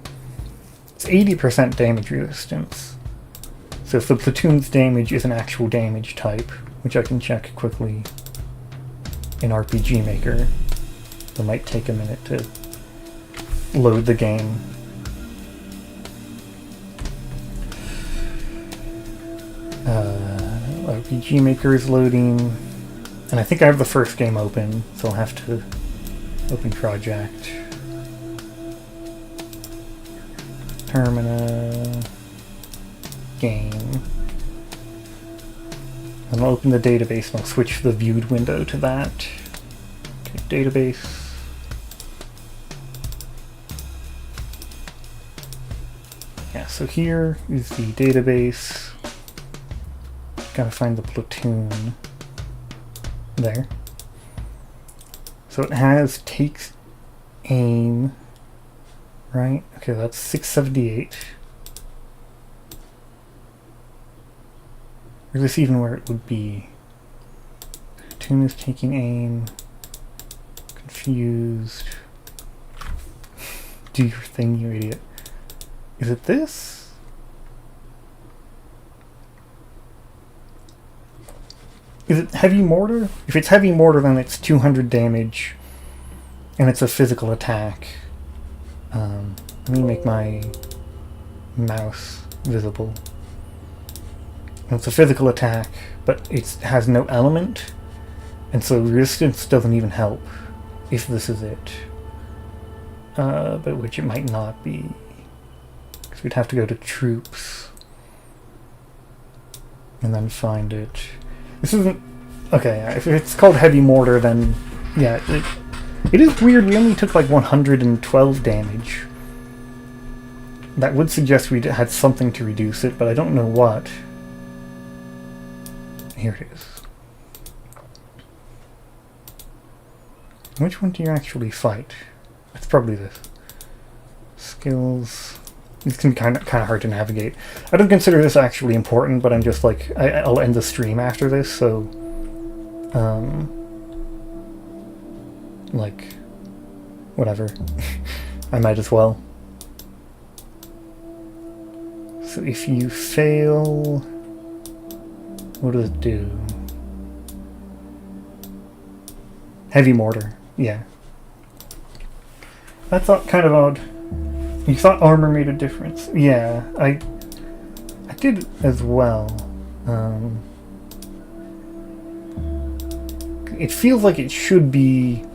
It's 80% damage resistance. So if the platoon's damage is an actual damage type, which I can check quickly in RPG Maker, it might take a minute to load the game. RPG Maker is loading, and I think I have the first game open, so I'll have to open project. Terminal. Game. And I'll open the database and I'll switch the viewed window to that. Okay, database. so here is the database. Gotta find the platoon. There. So it has takes aim, right? Okay, that's 678. Is this even where it would be? Platoon is taking aim. Confused. Do your thing, you idiot. Is it this? Is it heavy mortar? If it's heavy mortar, then it's 200 damage, and it's a physical attack. Let me make my mouse visible. It's a physical attack, but it has no element, and so resistance doesn't even help, if this is it. But which it might not be. Because we'd have to go to troops. And then find it. This isn't... Okay, if it's called heavy mortar, then... Yeah, it is weird, we only took like 112 damage. That would suggest we had something to reduce it, but I don't know what. Here it is. Which one do you actually fight? It's probably this. Skills. This can be kind of hard to navigate. I don't consider this actually important, but I'm just like I'll end the stream after this, so like whatever. I might as well. So if you fail, what does it do? Heavy mortar. Yeah. I thought kind of odd. You thought armor made a difference. Yeah, I did as well. It feels like it should be...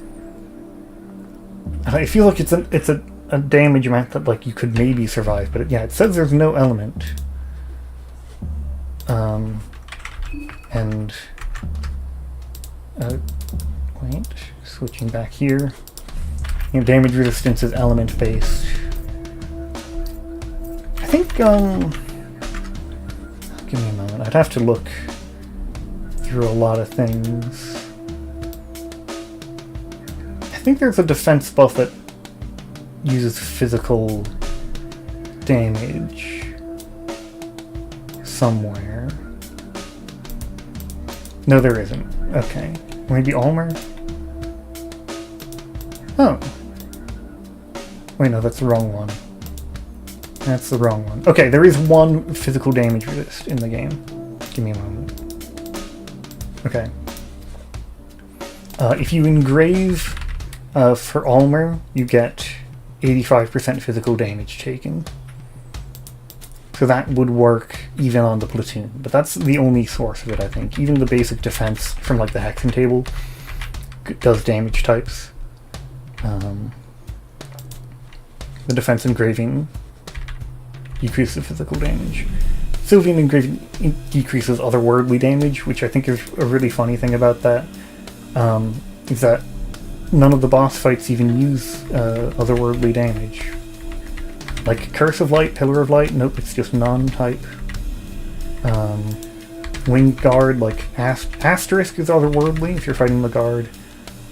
I feel like it's a damage amount that like you could maybe survive, but yeah, it says there's no element. And... wait, switching back here. You know, damage resistance is element based. I think, give me a moment. I'd have to look through a lot of things. I think there's a defense buff that uses physical damage somewhere. No, there isn't. Okay. Maybe Almer? Oh. Wait, no, that's the wrong one. That's the wrong one. Okay, there is one physical damage resist in the game. Give me a moment. Okay. If you engrave for Almer, you get 85% physical damage taken. So that would work even on the platoon. But that's the only source of it, I think. Even the basic defense from like the hexen table does damage types. The defense engraving decreases physical damage. Sylvian engraving decreases otherworldly damage, which I think is a really funny thing about that. Is that none of the boss fights even use otherworldly damage. Like Curse of Light, Pillar of Light, nope, it's just non-type. Winged Guard, like Asterisk is otherworldly if you're fighting the guard.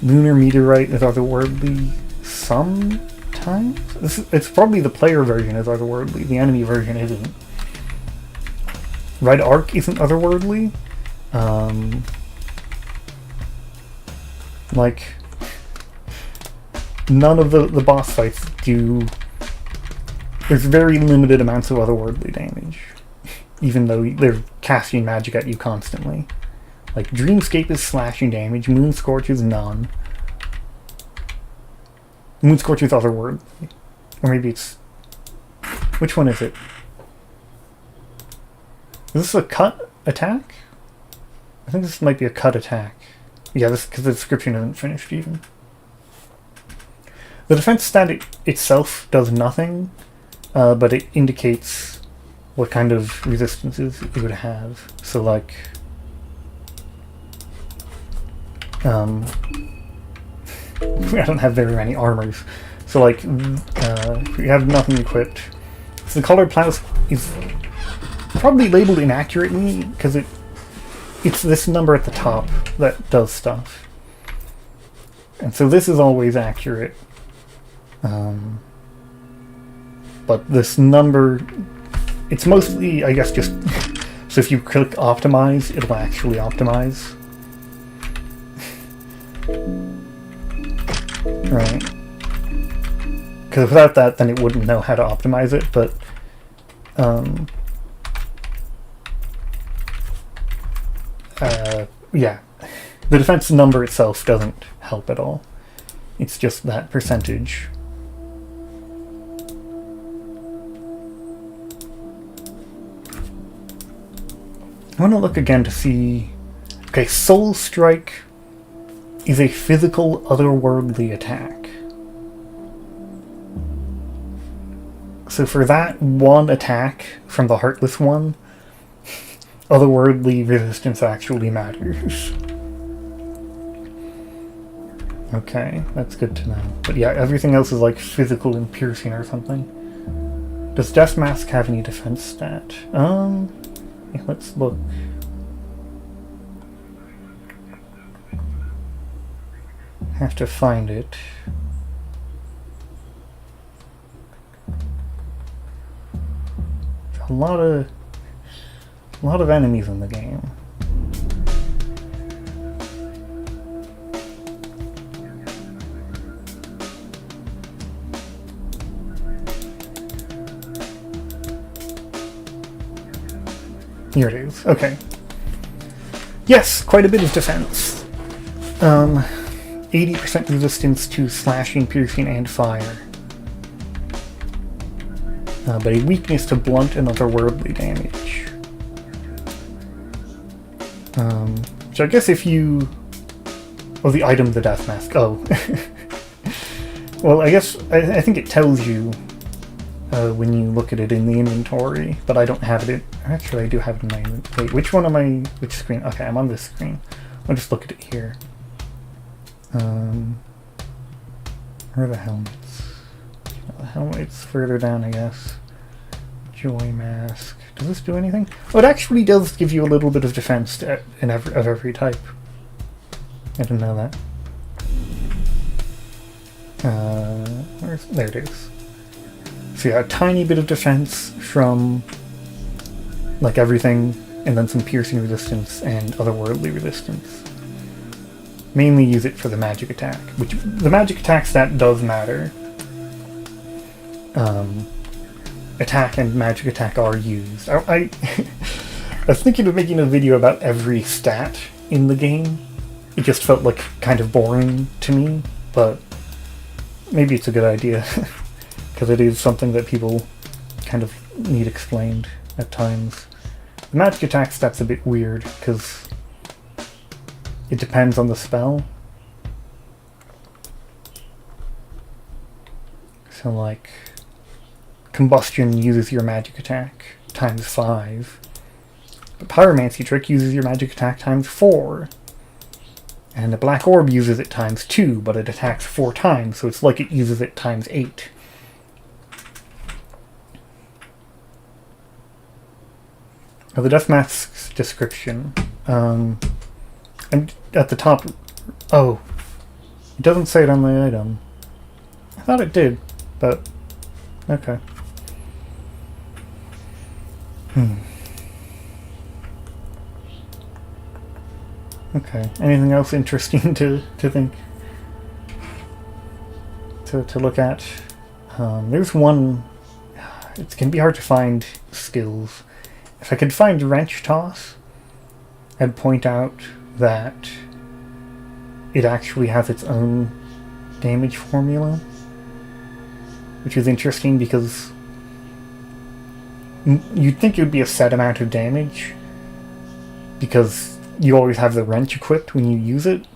Lunar Meteorite is otherworldly sometimes? It's probably the player version is otherworldly, the enemy version isn't. Red Arc isn't otherworldly. Like, none of the boss fights do... There's very limited amounts of otherworldly damage, even though they're casting magic at you constantly. Like, Dreamscape is slashing damage, Moonscorch is none. Moonscorch is otherworldly. Or maybe it's... Which one is it? Is this a cut attack? I think this might be a cut attack. Yeah, this because the description isn't finished even. The defense stat itself does nothing, but it indicates what kind of resistances it would have. So like... I don't have very many armors. So like, if you have nothing equipped, So the colored plasma is probably labeled inaccurately because it's this number at the top that does stuff. And so this is always accurate. But this number, it's mostly, I guess, just... so if you click optimize, it'll actually optimize. Right. Because without that, then it wouldn't know how to optimize it, but... yeah. The defense number itself doesn't help at all. It's just that percentage. I want to look again to see... Okay, Soul Strike is a physical, otherworldly attack. So for that one attack from the Heartless one, otherworldly resistance actually matters. Okay, that's good to know. But yeah, everything else is like physical and piercing or something. Does Death Mask have any defense stat? Yeah, let's look. Have to find it. A lot of enemies in the game. Here it is. Okay. Yes, quite a bit of defense. 80% resistance to slashing, piercing, and fire. But a weakness to blunt and otherworldly damage. So I guess if you... Oh, the item, the Death Mask. Oh. Well, I guess... I think it tells you when you look at it in the inventory, but I don't have it. Actually, I do have it in my inventory. Wait, which one am I... Which screen? Okay, I'm on this screen. I'll just look at it here. Where are the helmets? The helmet's further down, I guess. Joy Mask. Does this do anything? Oh, it actually does give you a little bit of defense of every type. I didn't know that. There it is. So yeah, a tiny bit of defense from like everything, and then some piercing resistance and otherworldly resistance. Mainly use it for the magic attack, which the magic attack stat does matter. Attack and magic attack are used. I was thinking of making a video about every stat in the game. It just felt like kind of boring to me, but maybe it's a good idea because it is something that people kind of need explained at times. The magic attack stat's a bit weird because it depends on the spell. So like, Combustion uses your magic attack times 5. But Pyromancy Trick uses your magic attack times 4. And the Black Orb uses it times 2, but it attacks 4 times, so it's like it uses it times 8. Oh, the Death Mask's description. And at the top... Oh. It doesn't say it on the item. I thought it did, but... Okay. Okay. Anything else interesting to think? To look at? There's one... It can be hard to find skills. If I could find Wrench Toss, I'd point out that it actually has its own damage formula, which is interesting because you'd think it would be a set amount of damage because you always have the wrench equipped when you use it,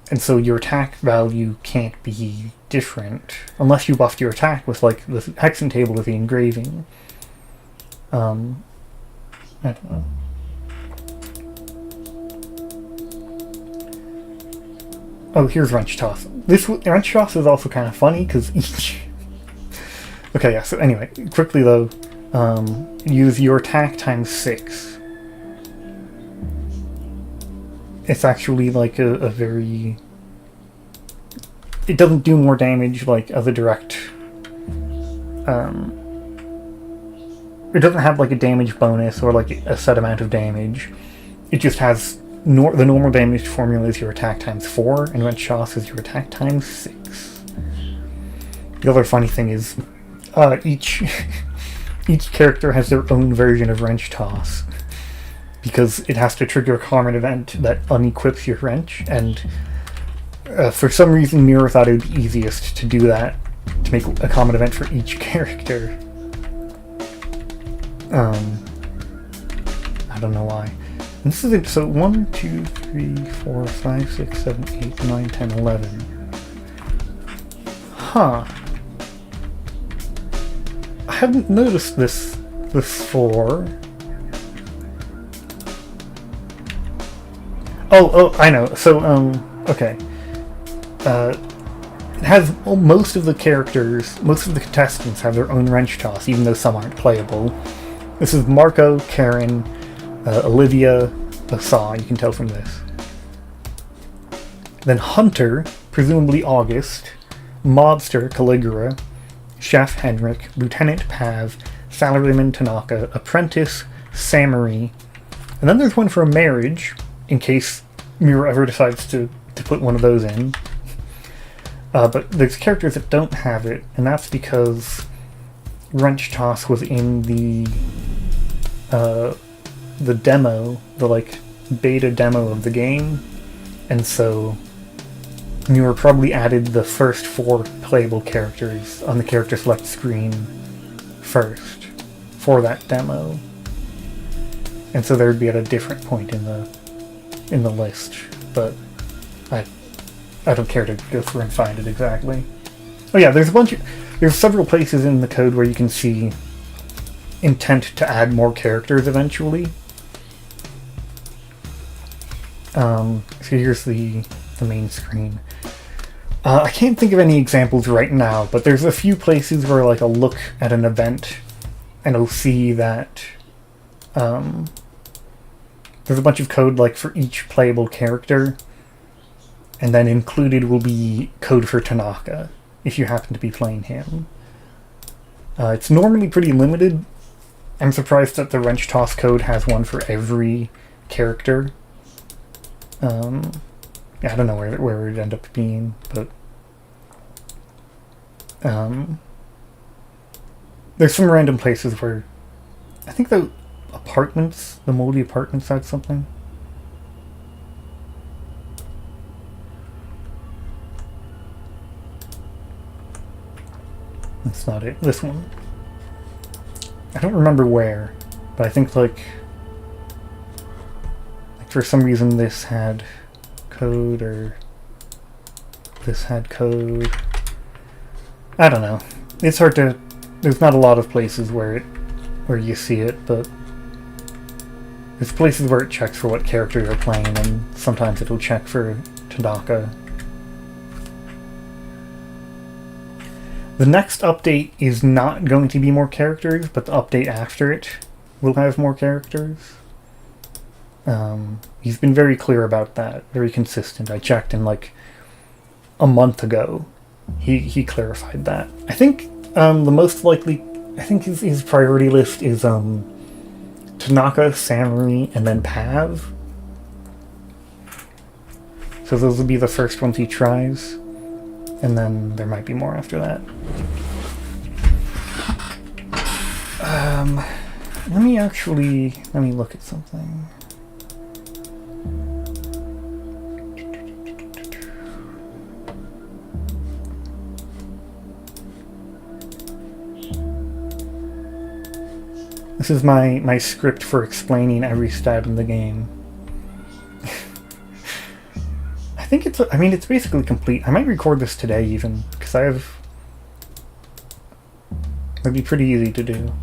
and so your attack value can't be different unless you buffed your attack with like the hexen table with the engraving. I don't know. Oh, here's Wrench Toss. This Wrench Toss is also kind of funny because Okay, yeah, so anyway, quickly though, use your attack times 6. It's actually like a very... It doesn't do more damage like as a direct... it doesn't have like a damage bonus or like a set amount of damage. It just has... the normal damage formula is your attack times 4, and wrench toss is your attack times 6. The other funny thing is, each character has their own version of wrench toss, because it has to trigger a common event that unequips your wrench, and for some reason Mirror thought it would be easiest to do that, to make a common event for each character. I don't know why. And this is it. So 1, 2, 3, 4, 5, 6, 7, 8, 9, 10, 11. Huh. I hadn't noticed this before. Oh, I know. So, okay. It has most of the characters, most of the contestants have their own wrench toss, even though some aren't playable. This is Marco, Karen, Olivia, Saw, you can tell from this. Then Hunter, presumably August, Mobster, Caligula, Chef Henrik, Lieutenant Pav, Salaryman Tanaka, Apprentice, Samari, and then there's one for a marriage, in case Mirror ever decides to put one of those in. But there's characters that don't have it, and that's because Wrench Toss was in the demo, the like beta demo of the game, and so Mirror probably added the first 4 playable characters on the character select screen first for that demo, and so they would be at a different point in the list. But I don't care to go through and find it exactly. Oh yeah, there's several places in the code where you can see intent to add more characters eventually. So here's the main screen. I can't think of any examples right now, but there's a few places where like I'll look at an event and I'll see that there's a bunch of code like for each playable character, and then included will be code for Tanaka if you happen to be playing him. It's normally pretty limited. I'm surprised that the wrench toss code has one for every character. I don't know where it would end up being, but there's some random places where I think the moldy apartments had something. That's not it. This one. I don't remember where, but I think like for some reason this had code, or this had code. I don't know. It's hard to... There's not a lot of places where you see it, but there's places where it checks for what character you're playing, and sometimes it'll check for Tanaka. The next update is not going to be more characters, but the update after it will have more characters. He's been very clear about that, very consistent. I checked in like a month ago. He clarified that. I think the most likely, I think his priority list is Tanaka, Samari, and then Pav. So those will be the first ones he tries, and then there might be more after that. Let me look at something. This is my script for explaining every stat in the game. I think it's basically complete. I might record this today even, because it'd be pretty easy to do.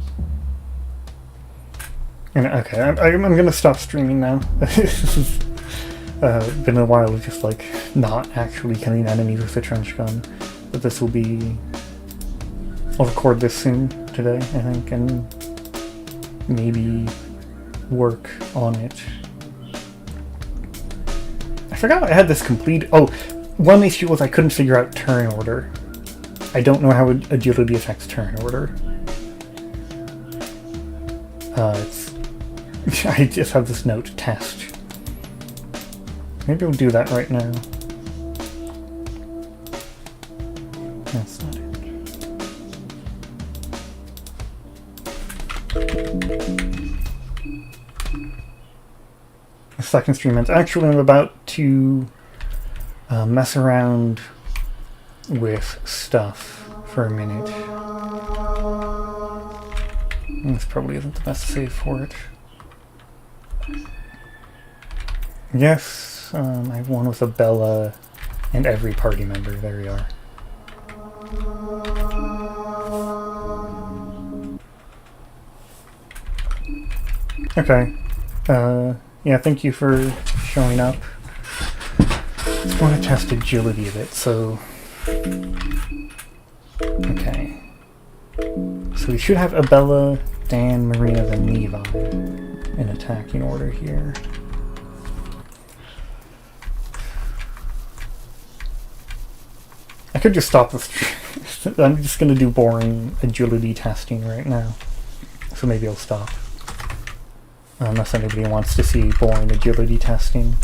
And okay, I'm gonna stop streaming now. This has been a while of just like not actually killing enemies with a trench gun, but this will be I'll record this soon today, I think, and maybe work on it. I forgot I had this complete. Oh, one issue was I couldn't figure out turn order. I don't know how agility affects turn order. I just have this note, test. Maybe we'll do that right now. That's not it. The second stream ends. Actually, I'm about to mess around with stuff for a minute. This probably isn't the best save for it. Yes, I have one with a Bella and every party member. There we are. Okay. Yeah, thank you for showing up. Just want to test agility a bit, so... Okay. So we should have Abella, Dan, Marina, then Levi in attacking order here. I could just stop this. I'm just going to do boring agility testing right now. So maybe I'll stop. Unless anybody wants to see boring agility testing.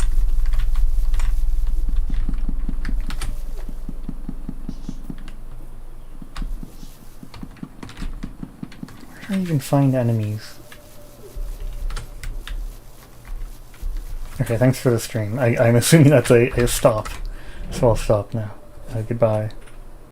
Where do I even find enemies? Okay, thanks for the stream. I'm assuming that's a stop. So I'll stop now. Goodbye.